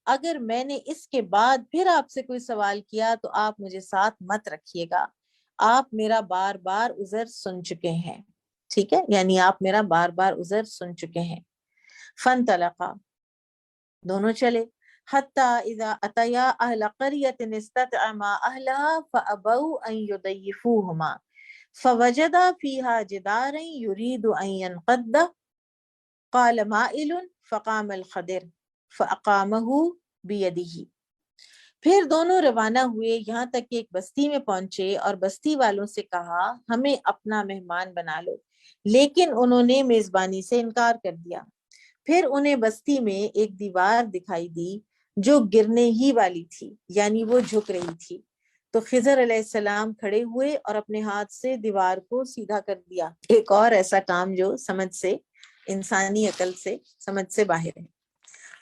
اگر میں نے اس کے بعد پھر آپ سے کوئی سوال کیا تو آپ مجھے ساتھ مت رکھیے گا، آپ میرا بار بار عذر سن چکے ہیں، ٹھیک ہے، یعنی آپ میرا بار بار عذر سن چکے ہیں۔ فانطلقا، دونوں چلے، حتی اذا اتیا اہل قریۃ استطعما اہلها فابوا ان یضیفوہما فوجدا فیہا جدارا یرید ان ينقض قال مائل فقام الخضر فاقامہ بیدہ۔ پھر دونوں روانہ ہوئے یہاں تک کہ ایک بستی میں پہنچے اور بستی والوں سے کہا ہمیں اپنا مہمان بنا لو، لیکن انہوں نے میزبانی سے انکار کر دیا۔ پھر انہیں بستی میں ایک دیوار دکھائی دی جو گرنے ہی والی تھی، یعنی وہ جھک رہی تھی، تو خضر علیہ السلام کھڑے ہوئے اور اپنے ہاتھ سے دیوار کو سیدھا کر دیا۔ ایک اور ایسا کام جو سمجھ سے، انسانی عقل سے، سمجھ سے باہر ہے۔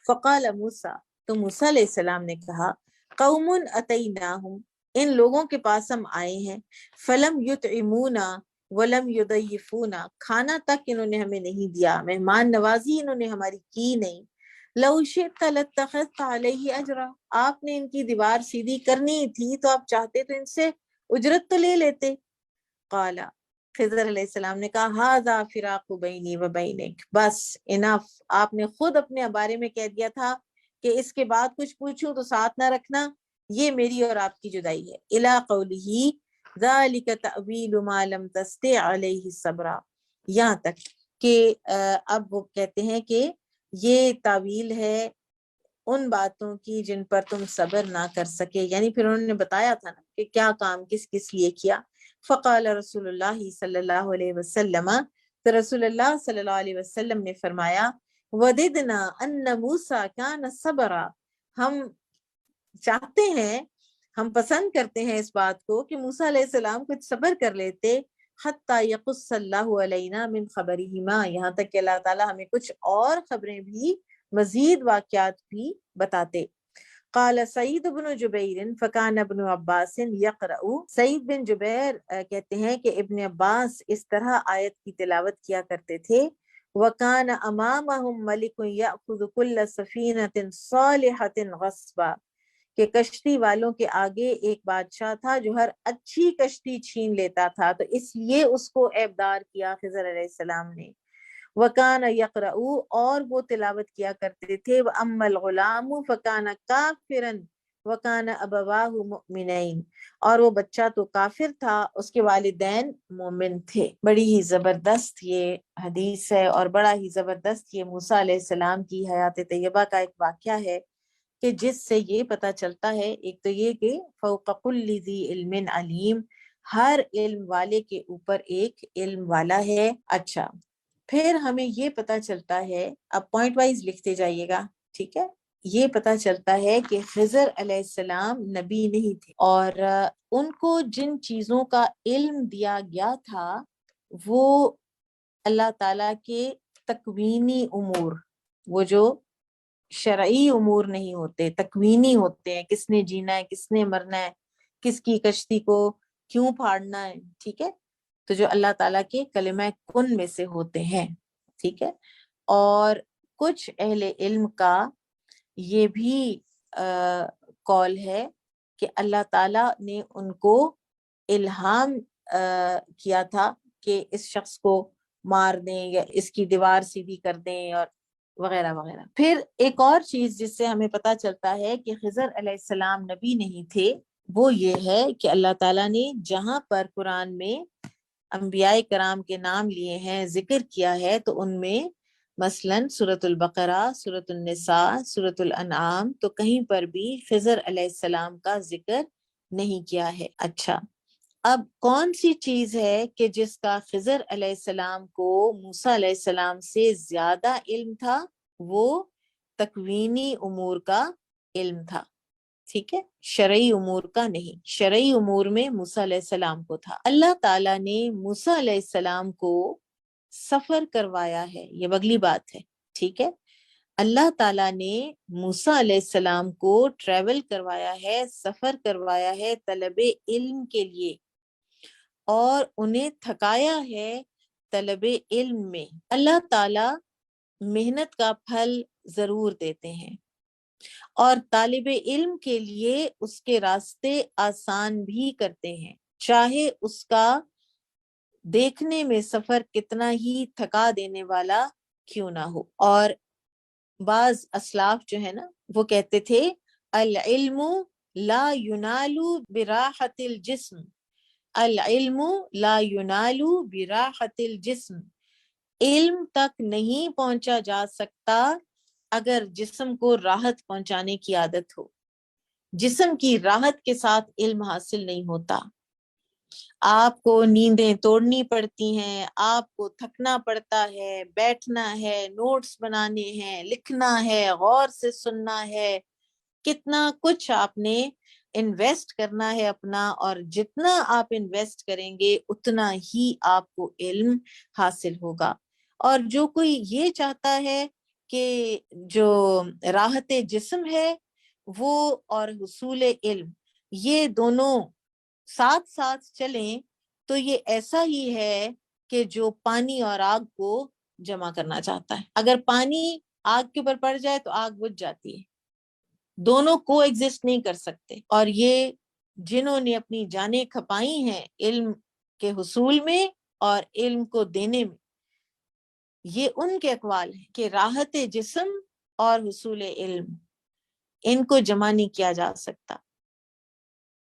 فقال موسیٰ، تو موسیٰ علیہ السلام نے کہا قوم اتیناہم، ان لوگوں کے پاس ہم آئے ہیں، فلم یطعمونا ولم یضیفونا، کھانا تک انہوں نے ہمیں نہیں دیا، مہمان نوازی انہوں نے ہماری کی نہیں۔ لو شئت لاتخذت علیہ اجرا، آپ نے ان کی دیوار سیدھی کرنی تھی تو آپ چاہتے تو ان سے اجرت تو لے لیتے۔ قال، خضر علیہ السلام نے کہا ھذا فراق بینی و بینک، بس انف، آپ نے خود اپنے بارے میں کہہ دیا تھا کہ اس کے بعد کچھ پوچھوں تو ساتھ نہ رکھنا، یہ میری اور آپ کی جدائی ہے۔ الی قولہ ذالک تأویل ما لم تستطع علیہ صبرا، یہاں تک کہ اب وہ کہتے ہیں کہ یہ تعویل ہے ان باتوں کی جن پر تم صبر نہ کر سکے، یعنی پھر انہوں نے بتایا تھا نا کہ کیا کام کس کس لیے کیا۔ فقال رسول اللہ صلی اللہ علیہ وسلم، تو رسول اللہ صلی اللہ علیہ وسلم نے فرمایا وددنا ان موسیٰ کان صبرا، ہم چاہتے ہیں، ہم پسند کرتے ہیں اس بات کو کہ موسیٰ علیہ السلام کچھ صبر کر لیتے، حتی یقص اللہ علینا من خبرہما، یہاں تک کہ اللہ تعالیٰ ہمیں کچھ اور خبریں بھی، مزید واقعات بھی بتاتے۔ قال سعید بن جبیر فکان ابن عباس یقرأ، سعید بن جبیر کہتے ہیں کہ ابن عباس اس طرح آیت کی تلاوت کیا کرتے تھے، وکان امامہم ملک یأخذ کل سفینۃ صالحۃ غصبا، کہ کشتی والوں کے آگے ایک بادشاہ تھا جو ہر اچھی کشتی چھین لیتا تھا، تو اس لیے اس کو عیبدار کیا خضر علیہ السلام نے۔ وَكَانَ يَقْرَؤُ، اور وہ تلاوت کیا کرتے تھے، وَأَمَّا الْغُلَامُ فَكَانَ كَافِرًا وَكَانَ أَبَوَاهُ مُؤْمِنَيْنِ، اور وہ بچہ تو کافر تھا، اس کے والدین مومن تھے۔ بڑی ہی زبردست یہ حدیث ہے اور بڑا ہی زبردست یہ موسیٰ علیہ السلام کی حیات طیبہ کا ایک واقعہ ہے کہ جس سے یہ پتہ چلتا ہے، ایک تو یہ کہ فوق کل ذی علم علیم، ہر علم والے کے اوپر ایک علم والا ہے۔ اچھا، پھر ہمیں یہ پتہ چلتا ہے، اب پوائنٹ وائز لکھتے جائیے گا، ٹھیک ہے، یہ پتہ چلتا ہے کہ خضر علیہ السلام نبی نہیں تھے، اور ان کو جن چیزوں کا علم دیا گیا تھا وہ اللہ تعالیٰ کے تکوینی امور، وہ جو شرعی امور نہیں ہوتے، تکوینی ہوتے ہیں، کس نے جینا ہے، کس نے مرنا ہے، کس کی کشتی کو کیوں پھاڑنا ہے، ٹھیک ہے، تو جو اللہ تعالیٰ کے کلمہ کن میں سے ہوتے ہیں، ٹھیک ہے۔ اور کچھ اہل علم کا یہ بھی قول ہے کہ اللہ تعالیٰ نے ان کو الہام کیا تھا کہ اس شخص کو مار دیں یا اس کی دیوار سیدھی کر دیں اور وغیرہ وغیرہ۔ پھر ایک اور چیز جس سے ہمیں پتہ چلتا ہے کہ خضر علیہ السلام نبی نہیں تھے، وہ یہ ہے کہ اللہ تعالیٰ نے جہاں پر قرآن میں انبیاء کرام کے نام لیے ہیں، ذکر کیا ہے، تو ان میں مثلاً سورۃ البقرہ، سورۃ النساء، سورۃ الانعام، تو کہیں پر بھی خضر علیہ السلام کا ذکر نہیں کیا ہے۔ اچھا، اب کون سی چیز ہے کہ جس کا خضر علیہ السلام کو موسیٰ علیہ السلام سے زیادہ علم تھا؟ وہ تکوینی امور کا علم تھا، ٹھیک ہے، شرعی امور کا نہیں۔ شرعی امور میں موسیٰ علیہ السلام کو تھا۔ اللہ تعالیٰ نے موسیٰ علیہ السلام کو سفر کروایا ہے، یہ اگلی بات ہے، ٹھیک ہے۔ اللہ تعالیٰ نے موسیٰ علیہ السلام کو ٹریول کروایا ہے، سفر کروایا ہے طلب علم کے لیے، اور انہیں تھکایا ہے طلب علم میں۔ اللہ تعالیٰ محنت کا پھل ضرور دیتے ہیں، اور طالب علم کے لیے اس کے راستے آسان بھی کرتے ہیں، چاہے اس کا دیکھنے میں سفر کتنا ہی تھکا دینے والا کیوں نہ ہو۔ اور بعض اسلاف جو ہے نا وہ کہتے تھے العلم لا ینال براحت الجسم، العلم لا ینال براحت الجسم، علم تک نہیں پہنچا جا سکتا اگر جسم کو راحت پہنچانے کی عادت ہو۔ جسم کی راحت کے ساتھ علم حاصل نہیں ہوتا۔ آپ کو نیندیں توڑنی پڑتی ہیں، آپ کو تھکنا پڑتا ہے، بیٹھنا ہے، نوٹس بنانے ہیں، لکھنا ہے، غور سے سننا ہے، کتنا کچھ آپ نے انویسٹ کرنا ہے اپنا، اور جتنا آپ انویسٹ کریں گے اتنا ہی آپ کو علم حاصل ہوگا۔ اور جو کوئی یہ چاہتا ہے کہ جو راحت جسم ہے وہ اور حصول علم یہ دونوں ساتھ ساتھ چلیں، تو یہ ایسا ہی ہے کہ جو پانی اور آگ کو جمع کرنا چاہتا ہے۔ اگر پانی آگ کے اوپر پڑ جائے تو آگ بجھ جاتی ہے، دونوں کو ایگزسٹ نہیں کر سکتے۔ اور یہ جنہوں نے اپنی جانیں کھپائی ہیں علم کے حصول میں اور علم کو دینے میں، یہ ان کے اقوال ہیں کہ راحت جسم اور حصول علم ان کو جمع نہیں کیا جا سکتا،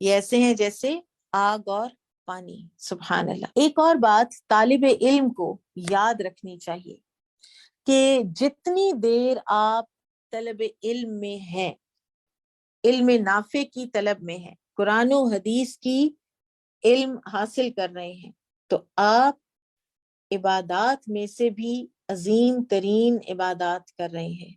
یہ ایسے ہیں جیسے آگ اور پانی۔ سبحان اللہ۔ ایک اور بات طالب علم کو یاد رکھنی چاہیے کہ جتنی دیر آپ طلب علم میں ہیں، علم نافع کی طلب میں ہیں، قرآن و حدیث کی علم حاصل کر رہے ہیں، تو آپ عبادات میں سے بھی عظیم ترین عبادات کر رہے ہیں۔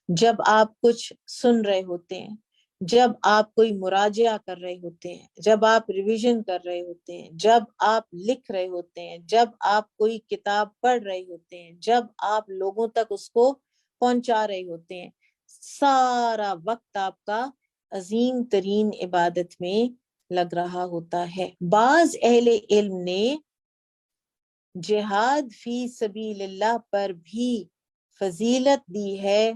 جب آپ کچھ سن رہے ہوتے ہیں، جب آپ کوئی مراجعہ کر رہے ہوتے ہیں، جب آپ ریویژن کر رہے ہوتے ہیں، جب آپ لکھ رہے ہوتے ہیں، جب آپ کوئی کتاب پڑھ رہے ہوتے ہیں، جب آپ لوگوں تک اس کو پہنچا رہے ہوتے ہیں، سارا وقت آپ کا عظیم ترین عبادت میں لگ رہا ہوتا ہے۔ بعض اہل علم نے جہاد فی سبیل اللہ پر بھی فضیلت دی ہے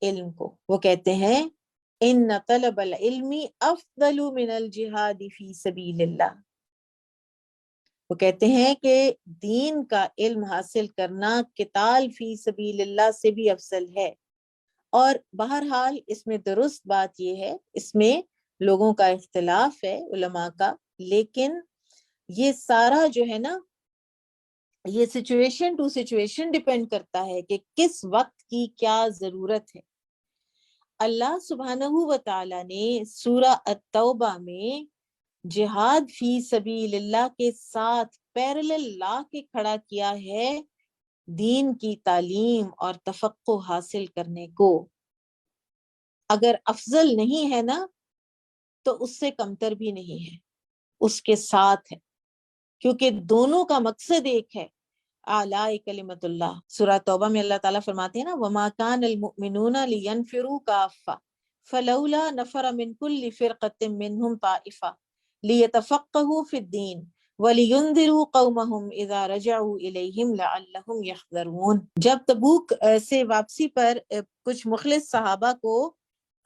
علم کو۔ وہ کہتے ہیں ان طلب العلم افضل من الجہاد فی سبیل اللہ۔ وہ کہتے ہیں کہ دین کا علم حاصل کرنا قتال فی سبیل اللہ سے بھی افضل ہے۔ اور بہرحال اس میں درست بات یہ ہے، اس میں لوگوں کا اختلاف ہے علماء کا، لیکن یہ سارا جو ہے نا یہ سچویشن ٹو سچویشن ڈیپینڈ کرتا ہے کہ کس وقت کی کیا ضرورت ہے۔ اللہ سبحانہ و تعالیٰ نے سورہ التوبہ میں جہاد فی سبیل اللہ کے ساتھ پیرلل لا کے کھڑا کیا ہے دین کی تعلیم اور تفقہ حاصل کرنے کو۔ اگر افضل نہیں ہے نا تو اس سے کمتر بھی نہیں ہے، اس کے ساتھ ہے، کیونکہ دونوں کا مقصد ایک ہے، اعلی کلمت اللہ۔ سورہ توبہ میں اللہ تعالیٰ فرماتے ہیں نا وَمَا كَانَ الْمُؤْمِنُونَ لِيَنْفِرُوا كَافَّةً فَلَوْلَا نَفَرَ مِنْ كُلِّ فِرْقَةٍ مِّنْهُمْ طَائِفَةٌ لِيَتَفَقَّهُوا فِي الدِّينِ وَلِيُنذِرُوا قَوْمَهُمْ إِذَا رَجَعُوا إِلَيْهِمْ لَعَلَّهُمْ يَحْذَرُونَ۔ جب تبوک سے واپسی پر کچھ مخلص صحابہ کو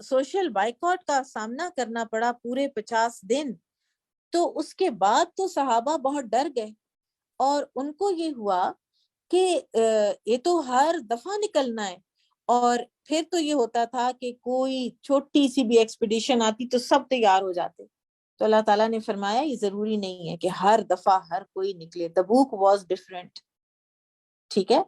سوشل بائیکاٹ کا سامنا کرنا پڑا پورے 50 دن، تو اس کے بعد تو صحابہ بہت ڈر گئے، اور ان کو یہ ہوا کہ یہ تو ہر دفعہ نکلنا ہے، اور پھر تو یہ ہوتا تھا کہ کوئی چھوٹی سی بھی ایکسپیڈیشن آتی تو سب تیار ہو جاتے۔ تو اللہ تعالیٰ نے فرمایا یہ ضروری نہیں ہے کہ ہر دفعہ ہر کوئی نکلے، تبوک واز ڈیفرنٹ، ٹھیک ہے؟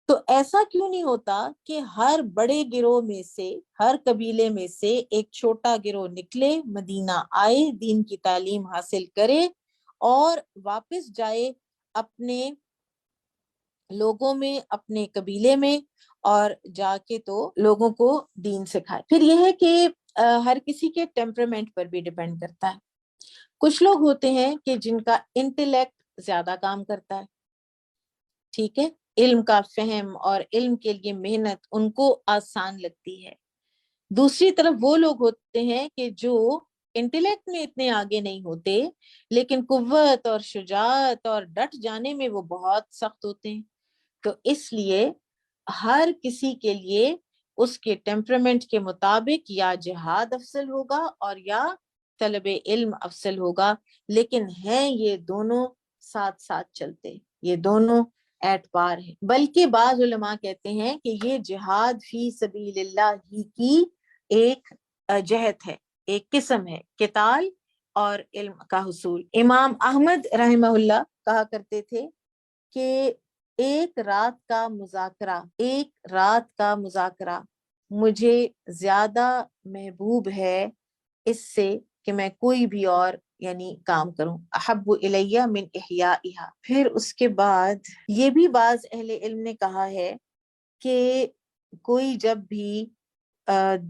تو ایسا کیوں نہیں ہوتا کہ ہر بڑے گروہ میں سے، ہر قبیلے میں سے ایک چھوٹا گروہ نکلے، مدینہ آئے، دین کی تعلیم حاصل کرے اور واپس جائے اپنے لوگوں میں، اپنے قبیلے میں، اور جا کے تو لوگوں کو دین سکھائے۔ پھر یہ ہے کہ ہر کسی کے ٹیمپرامنٹ پر بھی ڈیپینڈ کرتا ہے۔ کچھ لوگ ہوتے ہیں کہ جن کا انٹیلیکٹ زیادہ کام کرتا ہے، ٹھیک ہے، علم کا فہم اور علم کے لیے محنت ان کو آسان لگتی ہے۔ دوسری طرف وہ لوگ ہوتے ہیں کہ جو انٹلیکٹ میں اتنے آگے نہیں ہوتے، لیکن قوت اور شجاعت اور ڈٹ جانے میں وہ بہت سخت ہوتے ہیں۔ تو اس لیے ہر کسی کے لیے اس کے ٹیمپرمنٹ کے مطابق یا جہاد افضل ہوگا اور یا طلب علم افضل ہوگا، لیکن ہیں یہ دونوں ساتھ ساتھ چلتے، یہ دونوں ایٹ پار ہے۔ بلکہ بعض علماء کہتے ہیں کہ یہ جہاد فی سبیل اللہ ہی کی ایک جہت ہے، ایک قسم ہے، قتال اور علم کا حصول۔ امام احمد رحمہ اللہ کہا کرتے تھے کہ ایک رات کا مذاکرہ مجھے زیادہ محبوب ہے اس سے کہ میں کوئی بھی اور یعنی کام کروں، احب الیہ من احیائہا۔ پھر اس کے بعد یہ بھی بعض اہل علم نے کہا ہے کہ کوئی جب بھی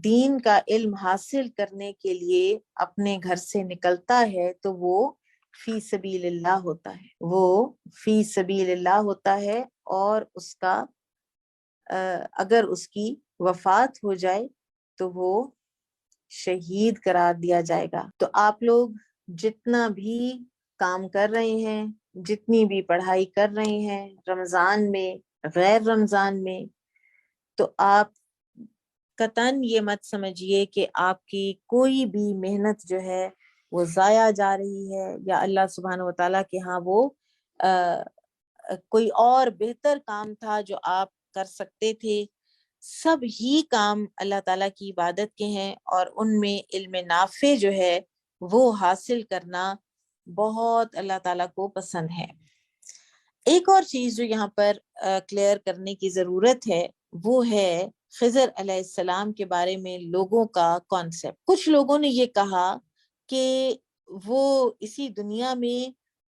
دین کا علم حاصل کرنے کے لیے اپنے گھر سے نکلتا ہے تو وہ فی سبیل اللہ ہوتا ہے، وہ فی سبیل اللہ ہوتا ہے، اور اس کا اگر اس کی وفات ہو جائے تو وہ شہید قرار دیا جائے گا۔ تو آپ لوگ جتنا بھی کام کر رہے ہیں، جتنی بھی پڑھائی کر رہے ہیں، رمضان میں غیر رمضان میں، تو آپ قطعاً یہ مت سمجھیے کہ آپ کی کوئی بھی محنت جو ہے وہ ضائع جا رہی ہے، یا اللہ سبحانہ وتعالیٰ کے ہاں وہ کوئی اور بہتر کام تھا جو آپ کر سکتے تھے۔ سب ہی کام اللہ تعالیٰ کی عبادت کے ہیں، اور ان میں علم نافع جو ہے وہ حاصل کرنا بہت اللہ تعالیٰ کو پسند ہے۔ ایک اور چیز جو یہاں پر کلیئر کرنے کی ضرورت ہے وہ ہے خضر علیہ السلام کے بارے میں لوگوں کا کانسیپٹ۔ کچھ لوگوں نے یہ کہا کہ وہ اسی دنیا میں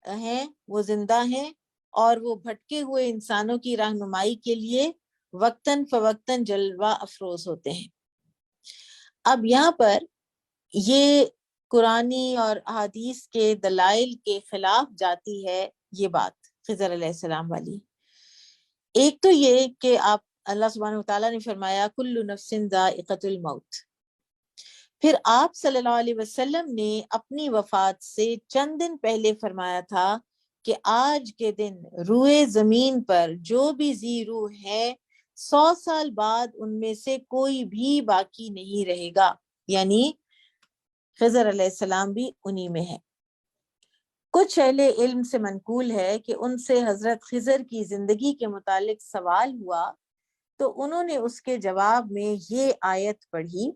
ہیں، وہ زندہ ہیں، اور وہ بھٹکے ہوئے انسانوں کی رہنمائی کے لیے وقتاً فوقتاً جلوہ افروز ہوتے ہیں۔ اب یہاں پر یہ قرآنی اور احادیث کے دلائل کے خلاف جاتی ہے یہ بات خضر علیہ السلام والی۔ ایک تو یہ کہ آپ اللہ سبحانہ وتعالیٰ نے فرمایا کل نفس ذائقۃ الموت، پھر آپ صلی اللہ علیہ وسلم نے اپنی وفات سے چند دن پہلے فرمایا تھا کہ آج کے دن روئے زمین پر جو بھی ذی روح ہے 100 سال بعد ان میں سے کوئی بھی باقی نہیں رہے گا، یعنی خضر علیہ السلام بھی انہی میں ہے۔ کچھ اہل علم سے منقول ہے کہ ان سے حضرت خضر کی زندگی کے متعلق سوال ہوا تو انہوں نے اس کے جواب میں یہ آیت پڑھی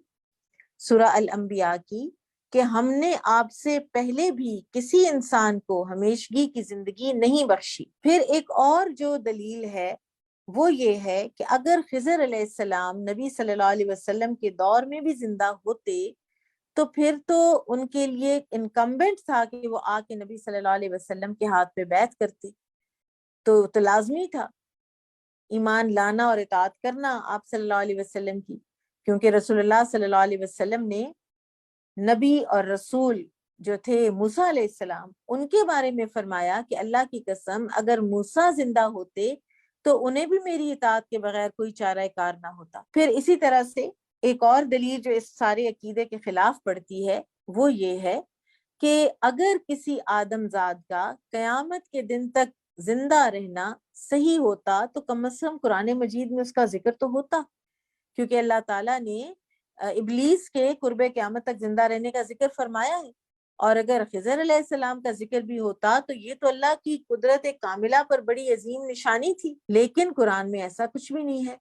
سورہ الانبیاء کی کہ ہم نے آپ سے پہلے بھی کسی انسان کو ہمیشگی کی زندگی نہیں بخشی۔ پھر ایک اور جو دلیل ہے وہ یہ ہے کہ اگر خضر علیہ السلام نبی صلی اللہ علیہ وسلم کے دور میں بھی زندہ ہوتے تو پھر تو ان کے لیے انکمبنٹ تھا کہ وہ آ کے نبی صلی اللہ علیہ وسلم کے ہاتھ پہ بیعت کرتے، تو لازمی تھا ایمان لانا اور اطاعت کرنا آپ صلی اللہ علیہ وسلم کی، کیونکہ رسول اللہ صلی اللہ علیہ وسلم نے نبی اور رسول جو تھے موسیٰ علیہ السلام ان کے بارے میں فرمایا کہ اللہ کی قسم اگر موسیٰ زندہ ہوتے تو انہیں بھی میری اطاعت کے بغیر کوئی چارہ کار نہ ہوتا۔ پھر اسی طرح سے ایک اور دلیل جو اس سارے عقیدے کے خلاف پڑتی ہے وہ یہ ہے کہ اگر کسی آدم زاد کا قیامت کے دن تک زندہ رہنا صحیح ہوتا تو کم از کم قرآن مجید میں اس کا ذکر تو ہوتا، کیونکہ اللہ تعالیٰ نے ابلیس کے قرب قیامت تک زندہ رہنے کا ذکر فرمایا ہے، اور اگر خضر علیہ السلام کا ذکر بھی ہوتا تو یہ تو اللہ کی قدرت کاملہ پر بڑی عظیم نشانی تھی، لیکن قرآن میں ایسا کچھ بھی نہیں ہے۔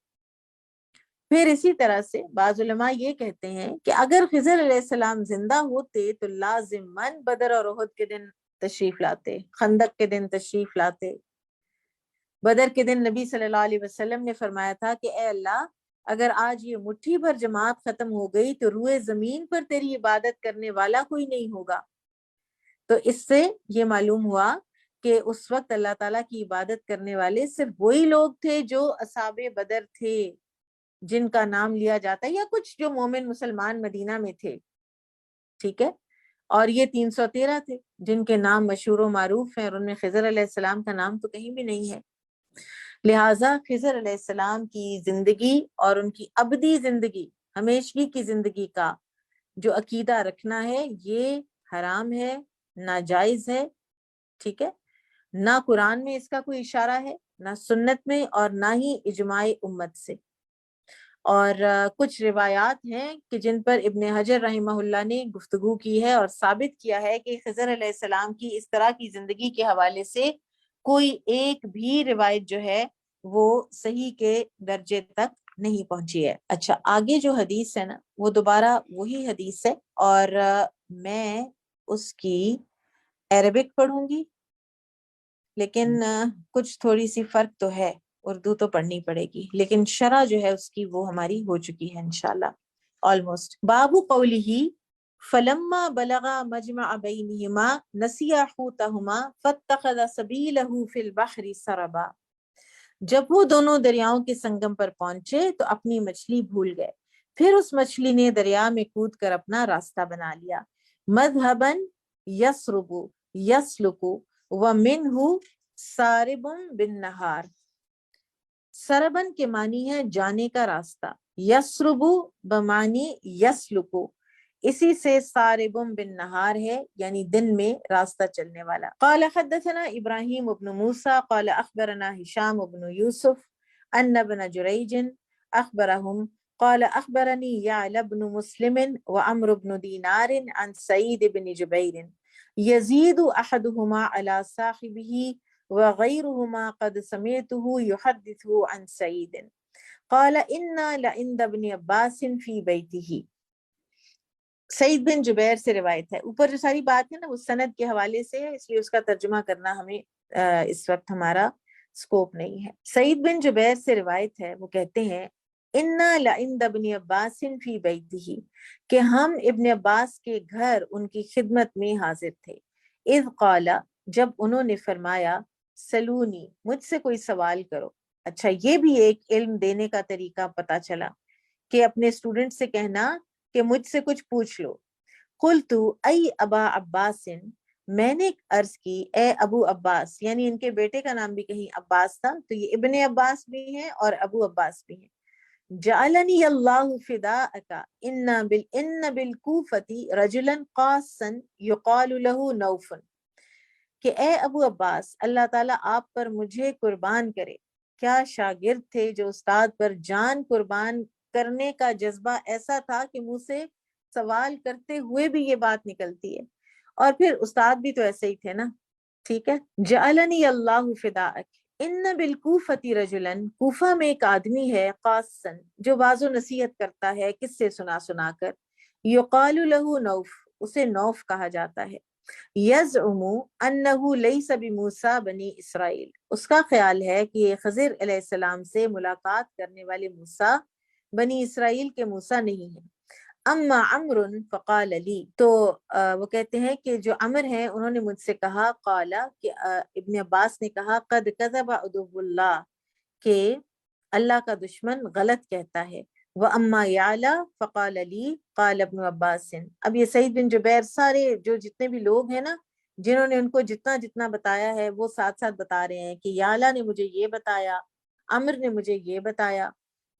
پھر اسی طرح سے بعض علماء یہ کہتے ہیں کہ اگر خضر علیہ السلام زندہ ہوتے تو لازماً بدر اور احد کے دن تشریف لاتے، خندق کے دن تشریف لاتے۔ بدر کے دن نبی صلی اللہ علیہ وسلم نے فرمایا تھا کہ اے اللہ اگر آج یہ مٹھی بھر جماعت ختم ہو گئی تو روئے زمین پر تیری عبادت کرنے والا کوئی نہیں ہوگا۔ تو اس سے یہ معلوم ہوا کہ اس وقت اللہ تعالیٰ کی عبادت کرنے والے صرف وہی لوگ تھے جو اصحاب بدر تھے جن کا نام لیا جاتا ہے، یا کچھ جو مومن مسلمان مدینہ میں تھے، ٹھیک ہے، اور یہ 313 تھے جن کے نام مشہور و معروف ہیں، اور ان میں خضر علیہ السلام کا نام تو کہیں بھی نہیں ہے۔ لہٰذا خضر علیہ السلام کی زندگی اور ان کی ابدی زندگی، ہمیشگی کی زندگی کا جو عقیدہ رکھنا ہے یہ حرام ہے، ناجائز ہے، ٹھیک ہے؟ نہ قرآن میں اس کا کوئی اشارہ ہے، نہ سنت میں، اور نہ ہی اجماع امت سے۔ اور کچھ روایات ہیں کہ جن پر ابن حجر رحمہ اللہ نے گفتگو کی ہے اور ثابت کیا ہے کہ خضر علیہ السلام کی اس طرح کی زندگی کے حوالے سے کوئی ایک بھی روایت جو ہے وہ صحیح کے درجے تک نہیں پہنچی ہے۔ اچھا، آگے جو حدیث ہے نا وہ دوبارہ وہی حدیث ہے، اور میں اس کی عربک پڑھوں گی، لیکن کچھ تھوڑی سی فرق تو ہے، اردو تو پڑھنی پڑے گی، لیکن شرح جو ہے اس کی وہ ہماری ہو چکی ہے انشاءاللہ آلموسٹ۔ باب قوله فلما بلغ مجمع بینہما نسیا حوتہما فاتخذ سبیلہ فی البحر سربا، جب وہ دونوں دریاؤں کے سنگم پر پہنچے تو اپنی مچھلی بھول گئے، پھر اس مچھلی نے دریا میں کود کر اپنا راستہ بنا لیا۔ مذہباً یسرب یسلک ومنہ سارب بالنہار، سربن کے معنی ہے جانے کا راستہ، یسرب بمعنی یسلک، اسی سے ساربم بالنہار ہے یعنی دن میں راستہ چلنے والا۔ قال حدثنا ابراہیم بن موسیٰ قال اخبرنا ہشام بن یوسف ان ابن جریج اخبرهم قال اخبرني يعلى بن مسلم وعمر بن دينار عن سعيد بن جبير يزيد احدهما على صاحبه وغيرهما قد سمعته يحدث عن سعيد قال انا لعند ابن عباس في بيته۔ سعید بن جبیر سے روایت ہے، اوپر جو ساری بات ہے نا وہ سند کے حوالے سے ہے، اس لیے اس کا ترجمہ کرنا ہمیں اس وقت ہمارا سکوپ نہیں ہے۔ سعید بن جبیر سے روایت ہے، وہ کہتے ہیں انا لعند ابن عباس فی بیتہ، کہ ہم ابن عباس کے گھر ان کی خدمت میں حاضر تھے۔ اذ قال، جب انہوں نے فرمایا سلونی، مجھ سے کوئی سوال کرو۔ اچھا، یہ بھی ایک علم دینے کا طریقہ پتا چلا کہ اپنے اسٹوڈنٹ سے کہنا کہ مجھ سے کچھ پوچھ لو۔ قلت ای ابا عباس، میں نے عرض کی اے ابو عباس، یعنی ان کے بیٹے کا نام بھی کہیں عباس تھا، تو یہ ابن عباس بھی ہیں اور ابو عباس بھی ہیں۔ جعلنی اللہ فداءک ان بالکوفۃ رجلا قاصا یقال له نوف، کہ اے ابو عباس اللہ تعالیٰ آپ پر مجھے قربان کرے، کیا شاگرد تھے جو استاد پر جان قربان کرنے کا جذبہ ایسا تھا کہ منہ سے سوال کرتے ہوئے بھی یہ بات نکلتی ہے، اور پھر استاد بھی تو ایسے ہی تھے نا، ٹھیک ہے۔ جعلنی اللہ فداءک ان بالکوفۃ رجلا، کوفہ میں ایک آدمی ہے قاصا، جو واعظ و نصیحت کرتا ہے کس سے سنا سنا کر، یقال له نوف، اسے نوف کہا جاتا ہے۔ یزعم انہ لیس بموسیٰ بنی اسرائیل، اس کا خیال ہے کہ یہ خضر علیہ السلام سے ملاقات کرنے والے موسیٰ بنی اسرائیل کے موسیٰ نہیں ہیں۔ اما عمر فقال لی، تو وہ کہتے ہیں کہ جو عمر ہیں انہوں نے مجھ سے کہا، قال کہ ابن عباس نے کہا، قد کذب عدو اللہ، کہ اللہ کا دشمن غلط کہتا ہے۔ وَأَمَّا يَعْلَى فَقَالَ لِي قَالَ ابن عباس، اب یہ سعید بن جبیر سارے جو جتنے بھی لوگ ہیں نا جنہوں نے ان کو جتنا جتنا بتایا ہے وہ ساتھ ساتھ بتا رہے ہیں کہ یعلا نے مجھے یہ بتایا، عمر نے مجھے یہ بتایا۔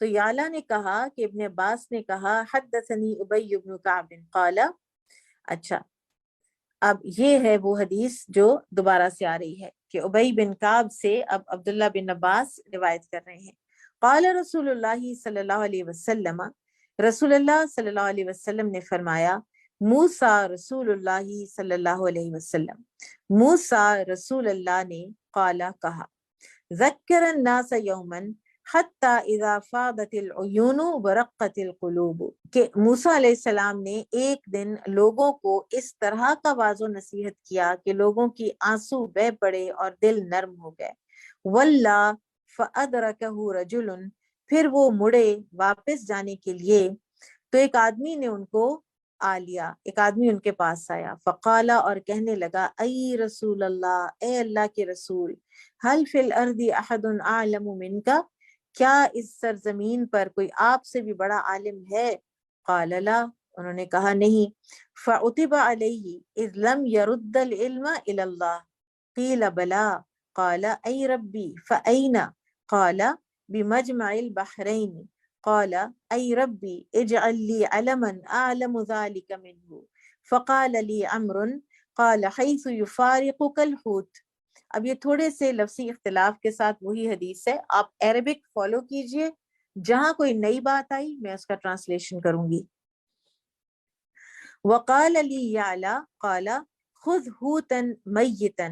تو یعلا نے کہا کہ ابن عباس نے کہا حدثنی ابی بن کعب قال، اچھا اب یہ ہے وہ حدیث جو دوبارہ سے آ رہی ہے کہ ابی بن کعب سے اب عبداللہ بن عباس روایت کر رہے ہیں۔ قال رسول اللہ صلی اللہ علیہ وسلم، رسول اللہ صلی اللہ علیہ وسلم نے فرمایا، موسیٰ رسول اللہ صلی اللہ علیہ وسلم، موسیٰ رسول اللہ نے قال کہا، ذکر الناس یوما حتی اذا فاضت العیون ورقت القلوب، کہ موسیٰ علیہ السلام نے ایک دن لوگوں کو اس طرح کا واعظ و نصیحت کیا کہ لوگوں کی آنسو بہہ پڑے اور دل نرم ہو گئے۔ واللہ فأدرکہ رجل، پھر وہ مڑے واپس جانے کے لیے تو ایک آدمی نے ان کو آ لیا، ایک آدمی ان کے پاس آیا، فقالا، اور کہنے لگا، ای رسول اللہ، اے اللہ کے رسول، حل فی الارض احد اعلم منک، کیا اس سرزمین پر کوئی آپ سے بھی بڑا عالم ہے؟ قال لا، انہوں نے کہا نہیں۔ فعتب علیہ اذ لم يرد العلم الی اللہ، قیل بلا، قال ای ربی فأین، قال بمجمع البحرين قال أي ربي اجعل لي علما أعلم ذلك منه فقال لي عمرو قال حيث يفارقك الحوت. اب یہ تھوڑے سے لفظی اختلاف کے ساتھ وہی حدیث ہے، آپ عربک فالو کیجئے، جہاں کوئی نئی بات آئی میں اس کا ٹرانسلیشن کروں گی. وقال لي يعلى قال خذ حوتا ميتا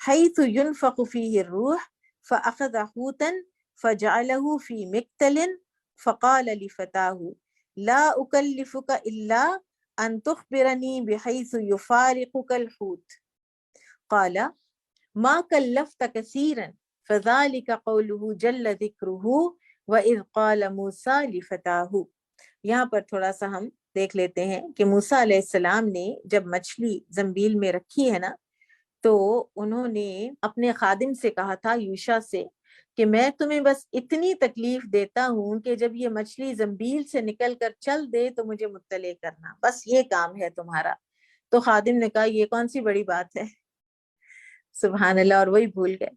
حيث ينفق فيه الروح فأخذ حوتا فجعله في مكتل فقال لفتاه لا أكلفك إلا أن تخبرني بحيث يفارقك الحوت قال ما كلفت كثيرا فذلك قوله جل ذكره وإذ قال موسى لفتاه. یہاں پر تھوڑا سا ہم دیکھ لیتے ہیں کہ موسیٰ علیہ السلام نے جب مچھلی زنبیل میں رکھی ہے نا، تو انہوں نے اپنے خادم سے کہا تھا، یوشع سے، کہ میں تمہیں بس اتنی تکلیف دیتا ہوں کہ جب یہ مچھلی زنبیل سے نکل کر چل دے تو مجھے مطلع کرنا، بس یہ کام ہے تمہارا. تو خادم نے کہا یہ کون سی بڑی بات ہے، سبحان اللہ، اور وہی بھول گئے.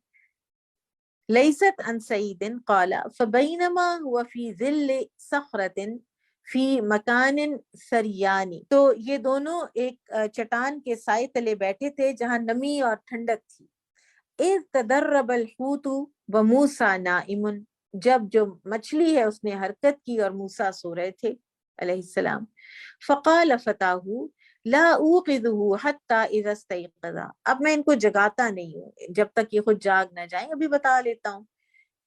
لیست عن سعید قال فبینما هو فی ظل صخرۃ فی مکان سریانی. تو یہ دونوں ایک چٹان کے سائے تلے بیٹھے تھے جہاں نمی اور ٹھنڈک تھی. اذ تدرب الحوت وموسیٰ نائم، جب جو مچھلی ہے اس نے حرکت کی اور موسیٰ سو رہے تھے علیہ السلام. فقال فتاہ لا اوقظه حتی اذا استيقظ، اب میں ان کو جگاتا نہیں ہوں جب تک یہ خود جاگ نہ جائیں، ابھی بتا لیتا ہوں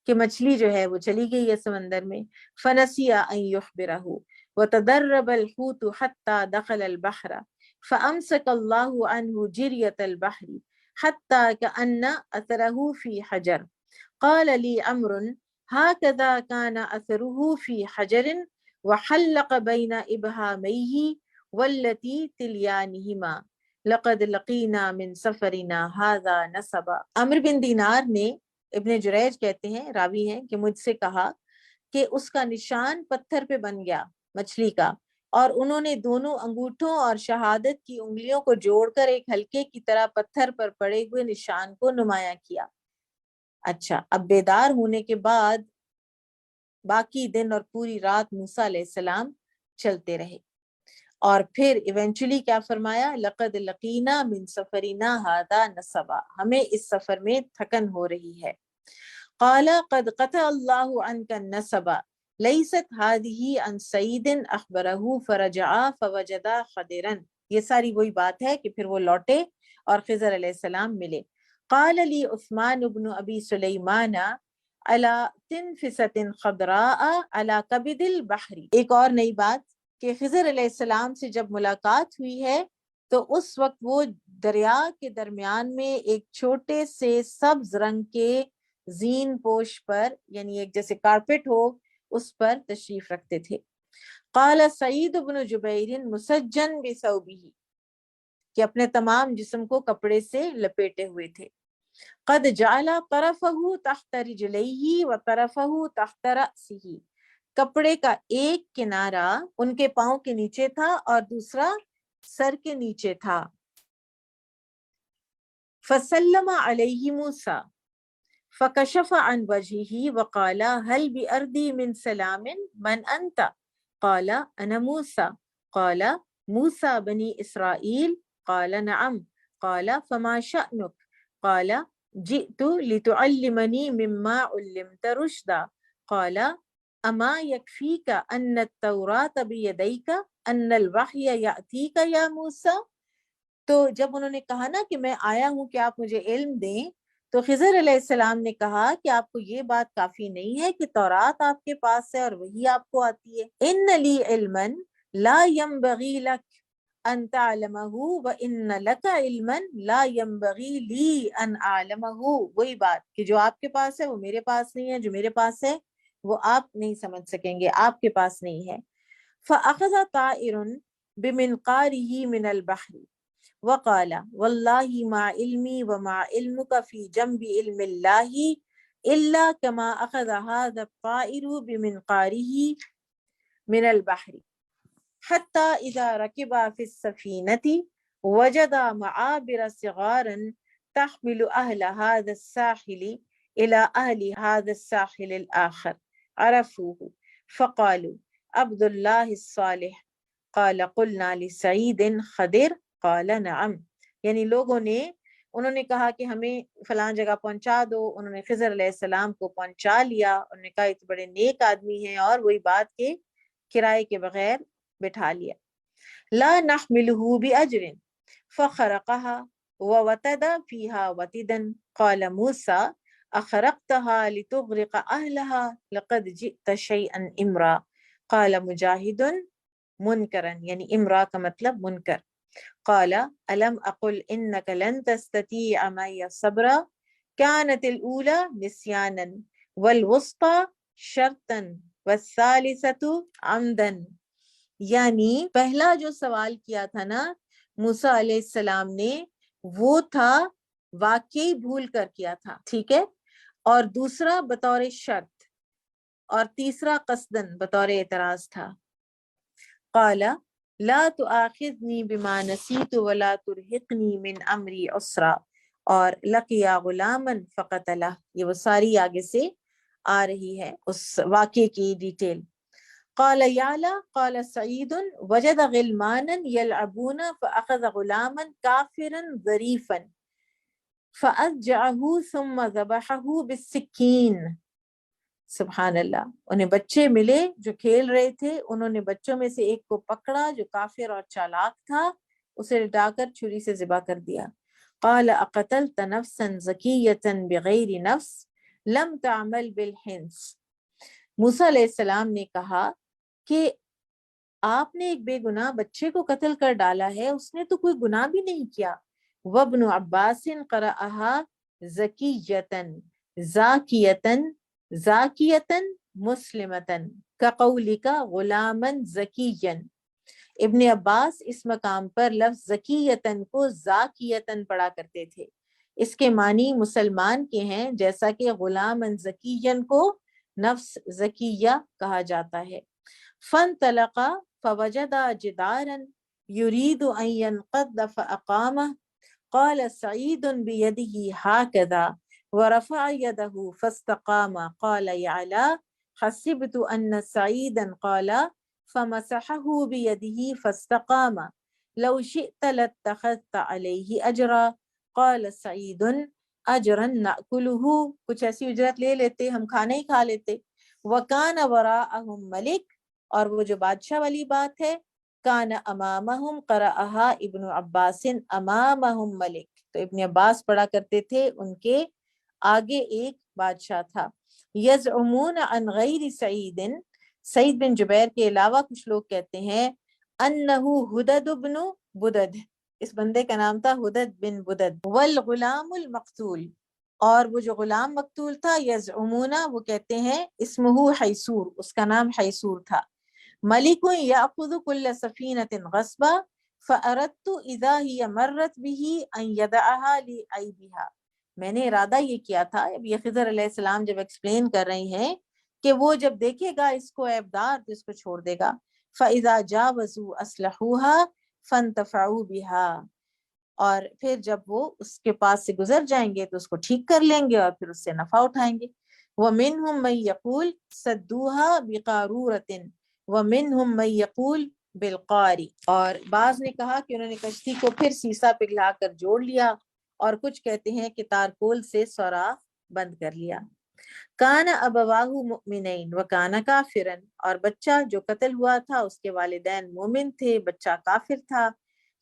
کہ مچھلی جو ہے وہ چلی گئی ہے سمندر میں. فنسي ان يخبره وتدرب الحوت حتى دخل البحر فامسك الله عنه جرية البحر حتى كأن اثره في حجر. قال لي عمرو هكذا كان اثره في حجر وحلق بين ابهاميه والتي تليانهما لقد لقينا من سفرنا هذا نصبا. عمرو بن دینار نے، ابن جریج کہتے ہیں، راوی ہیں، کہ مجھ سے کہا کہ اس کا نشان پتھر پہ بن گیا مچھلی کا، اور انہوں نے دونوں انگوٹھوں اور شہادت کی انگلیوں کو جوڑ کر ایک ہلکے کی طرح پتھر پر پڑے ہوئے نشان کو نمایاں کیا. اچھا، اب بیدار ہونے کے بعد باقی دن اور پوری رات موسیٰ علیہ السلام چلتے رہے، اور پھر ایونچولی کیا فرمایا، لقد لقینا من سفرنا هذا نصبا، ہمیں اس سفر میں تھکن ہو رہی ہے. قال قد قطع الله عنك النسب لیست هذه عن سعید اخبره فرجعا فوجدا خضرا. یہ ساری وہی بات ہے کہ پھر وہ لوٹے اور خضر علیہ السلام ملے. قال لي عثمان بن ابی سلیمان على تنفست خضراء على كبد البحر. ایک اور نئی بات کہ خضر علیہ السلام سے جب ملاقات ہوئی ہے تو اس وقت وہ دریا کے درمیان میں ایک چھوٹے سے سبز رنگ کے زین پوش پر، یعنی ایک جیسے کارپٹ ہو، اس پر تشریف رکھتے تھے. قال سعید بن جبیر مسجن بثوبہ، کہ اپنے تمام جسم کو کپڑے سے لپیٹے ہوئے تھے. قد جعل طرفہ تحت رجلیہ وطرفہ تحت رأسہ، کپڑے کا ایک کنارہ ان کے پاؤں کے نیچے تھا اور دوسرا سر کے نیچے تھا. فسلم علیہ موسیٰ فکشف عن وجهه وقال هل بأرضي من سلام من أنت؟ قال أنا موسى. قال موسى بني إسرائيل؟ قال نعم. قال فما شأنك؟ قال جئت لتعلمني مما علمت رشدا. قال أما يكفيك أن التوراة بيديك أن الوحي يأتيك يا موسى؟ تو جب انہوں نے کہا نا کہ میں آیا ہوں کہ آپ مجھے علم دیں، تو خضر علیہ السلام نے کہا کہ آپ کو یہ بات کافی نہیں ہے کہ تورات آپ کے پاس ہے اور وہی آپ کو آتی ہے. ان لی علما لا ينبغي لك ان تعلمه وان لك علما لا ينبغي لي ان اعلمه. وہی بات کہ جو آپ کے پاس ہے وہ میرے پاس نہیں ہے، جو میرے پاس ہے وہ آپ نہیں سمجھ سکیں گے، آپ کے پاس نہیں ہے. فاخذ طائر بمنقاره من البحر وقال والله ما علمي وما علمك في جنب علم الله إلا كما أخذ هذا الطائر بمنقاره من البحر حتى إذا ركب في السفينة وجد معابر صغارا تحمل أهل هذا الساحل إلى أهل هذا الساحل الآخر عرفوه فقالوا عبد الله الصالح قال قلنا لسعید خدر قال نعم. یعنی لوگوں نے انہوں نے کہا کہ ہمیں فلاں جگہ پہنچا دو، انہوں نے خضر علیہ السلام کو پہنچا لیا، انہوں نے کہا یہ تو بڑے نیک آدمی ہیں، اور وہی بات کے کرائے کے بغیر بٹھا لیا. لا نحمله بأجر فخرقها ووتد فيها وتدا قال موسى اخرقتها لتغرق اهلها لقد جئت شيئا امرا قال مجاہد منکرا، یعنی امرا کا مطلب منکر. قال الم اقل انك لن تستطيع معي صبرا كانت الاولى نسيانا والوسطى شرطا والثالثة عمدا. یعنی پہلا جو سوال کیا تھا نا موسیٰ علیہ السلام نے، وہ تھا واقعی بھول کر کیا تھا، ٹھیک ہے، اور دوسرا بطور شرط، اور تیسرا قصدن بطور اعتراض تھا. قال لا تؤاخذنی بما نسیت ولا ترہقنی من امری عسرا، اور لقیا غلاما فقتلہ، یہ وہ ساری آگے سے آ رہی ہے اس واقعے کی ڈیٹیل. قال یعلا قال سعید وجد غلمانا یلعبون فاخذ غلاما کافرا ظریفا فأضجعه ثم ذبحه بالسکین. سبحان اللہ، انہیں بچے ملے جو کھیل رہے تھے، انہوں نے بچوں میں سے ایک کو پکڑا جو کافر اور چالاک تھا، اسے لٹا کر چھری سے ذبح کر دیا. قال اقتلت نفسا زکیۃ بغیر نفس لم تعمل بالحنس. موسیٰ علیہ السلام نے کہا کہ آپ نے ایک بے گناہ بچے کو قتل کر ڈالا ہے، اس نے تو کوئی گناہ بھی نہیں کیا. وابن عباس قرأها زکیۃ زاکیۃ زاکیۃ مسلمۃ کقولک غلاما زکیا. ابن عباس اس مقام پر لفظ زکیۃن کو زاکیۃن پڑھا کرتے تھے، اس کے معنی مسلمان کے ہیں، جیسا کہ غلاما زکیًا کو نفس زکیہ کہا جاتا ہے. فانطلقا فوجدا جدارا يريد ان ينقض فاقامه قال سعید بيده هكذا ورفع يده فاستقام. قال يعلى حسبت ان سعيدا قال فمسحه بيده فاستقام لو شئت لاتخذت عليه اجرا. قال سعید اجرا ناكله، کچھ ایسی اجرت لے لیتے، ہم کھانا ہی کھا لیتے. وکان وراءهم ملک، اور وہ جو بادشاہ والی بات ہے، کان امامہم قرأها ابن عباس امامہم ملک، تو ابن عباس پڑھا کرتے تھے ان کے آگے ایک بادشاہ تھا. یزعمون عن غیر سعید، سعید بن جبیر کے علاوہ کچھ لوگ کہتے ہیں انہو ہدد بن بدد، اس بندے کا نام تھا ہدد بن بدد. والغلام المقتول، اور وہ جو غلام مقتول تھا، یزعمون وہ کہتے ہیں اسمہ حیسور، اس کا نام حیسور تھا. ملک یأخذ کل سفینۃ غصبا فأردت اذا ہی مرت به ان یدعها لعیبها. میں نے ارادہ یہ کیا تھا، اب یہ خضر علیہ السلام جب ایکسپلین کر رہی ہیں کہ وہ جب دیکھے گا اس کو عیبدار تو اس کو چھوڑ دے گا. فاذا جاوزوا اصلحوها فانتفعوا بها، اور پھر جب وہ اس کے پاس سے گزر جائیں گے تو اس کو ٹھیک کر لیں گے اور پھر اس سے نفع اٹھائیں گے. ومنهم من يقول سدوها بقارورۃ ومنهم من يقول بالقاری، اور بعض نے کہا کہ انہوں نے کشتی کو پھر سیسا پگھلا کر جوڑ لیا، اور کچھ کہتے ہیں کہ تارکول سے سوراخ بند کر لیا. کان ابواہ مؤمنین وکان کافرا، اور بچہ جو قتل ہوا تھا اس کے والدین مومن تھے، بچہ کافر تھا.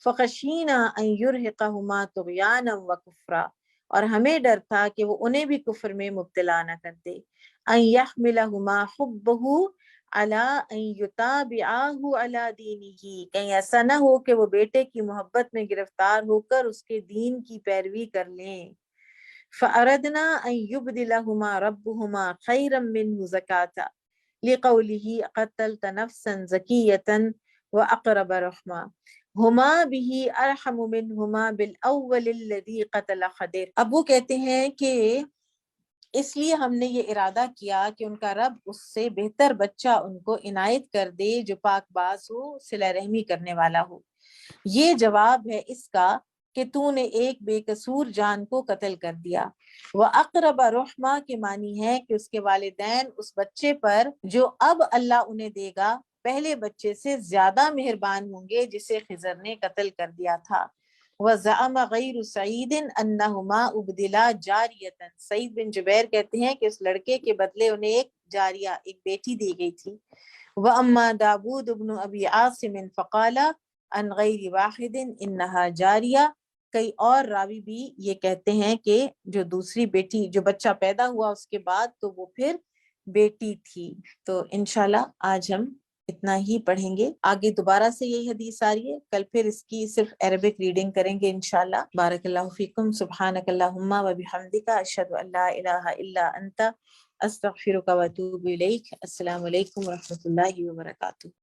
فخشینا ان یرہقہما طغیانا وکفرا، اور ہمیں ڈر تھا کہ وہ انہیں بھی کفر میں مبتلا نہ کرتے. ان یحملہما حبہ علی ان یتابعاہ علی دینہ، کہیں ایسا نہ ہو کہ وہ بیٹے کی محبت میں گرفتار ہو کر اس کے دین کی پیروی کر لیں. فأردنا ان یبدلہما ربہما خیرا منہ زکاۃ لقولہ قتلت نفسا زکیۃ واقرب رحما ہما به ارحم منہما بالاول الذی قتل خدر. اب وہ کہتے ہیں کہ اس لیے ہم نے یہ ارادہ کیا کہ ان کا رب اس سے بہتر بچہ ان کو عنایت کر دے جو پاک باز ہو، صلہ رحمی کرنے والا ہو. یہ جواب ہے اس کا کہ تو نے ایک بے قصور جان کو قتل کر دیا۔ وَأَقْرَبَ رُحْمَا کے معنی ہے کہ اس کے والدین اس بچے پر جو اب اللہ انہیں دے گا پہلے بچے سے زیادہ مہربان ہوں گے جسے خضر نے قتل کر دیا تھا۔ وَزَعَمَ غَيْرُ سَعِيدٍ أَنَّهُمَا أُبْدِلَا جَارِيَةً، سعید بن جبیر کہتے ہیں کہ اس لڑکے کے بدلے انہیں ایک جاریہ، ایک بیٹی دی گئی تھی۔ وَأَمَّا داود بن ابی عاصم فقال عن غیر واحد انہا جاریہ، کئی اور راوی بھی یہ کہتے ہیں کہ جو دوسری بیٹی جو بچہ پیدا ہوا اس کے بعد تو وہ پھر بیٹی تھی۔ تو انشاءاللہ آج ہم اتنا ہی پڑھیں گے، آگے دوبارہ سے یہی حدیث آ رہی ہے، کل پھر اس کی صرف عربک ریڈنگ کریں گے انشاءاللہ۔ بارک اللہ فیکم، سبحانک اللہم و بحمدک، اشہد ان لا الہ الا انت، استغفرک و اتوب الیک۔ السلام علیکم و رحمۃ اللہ وبرکاتہ۔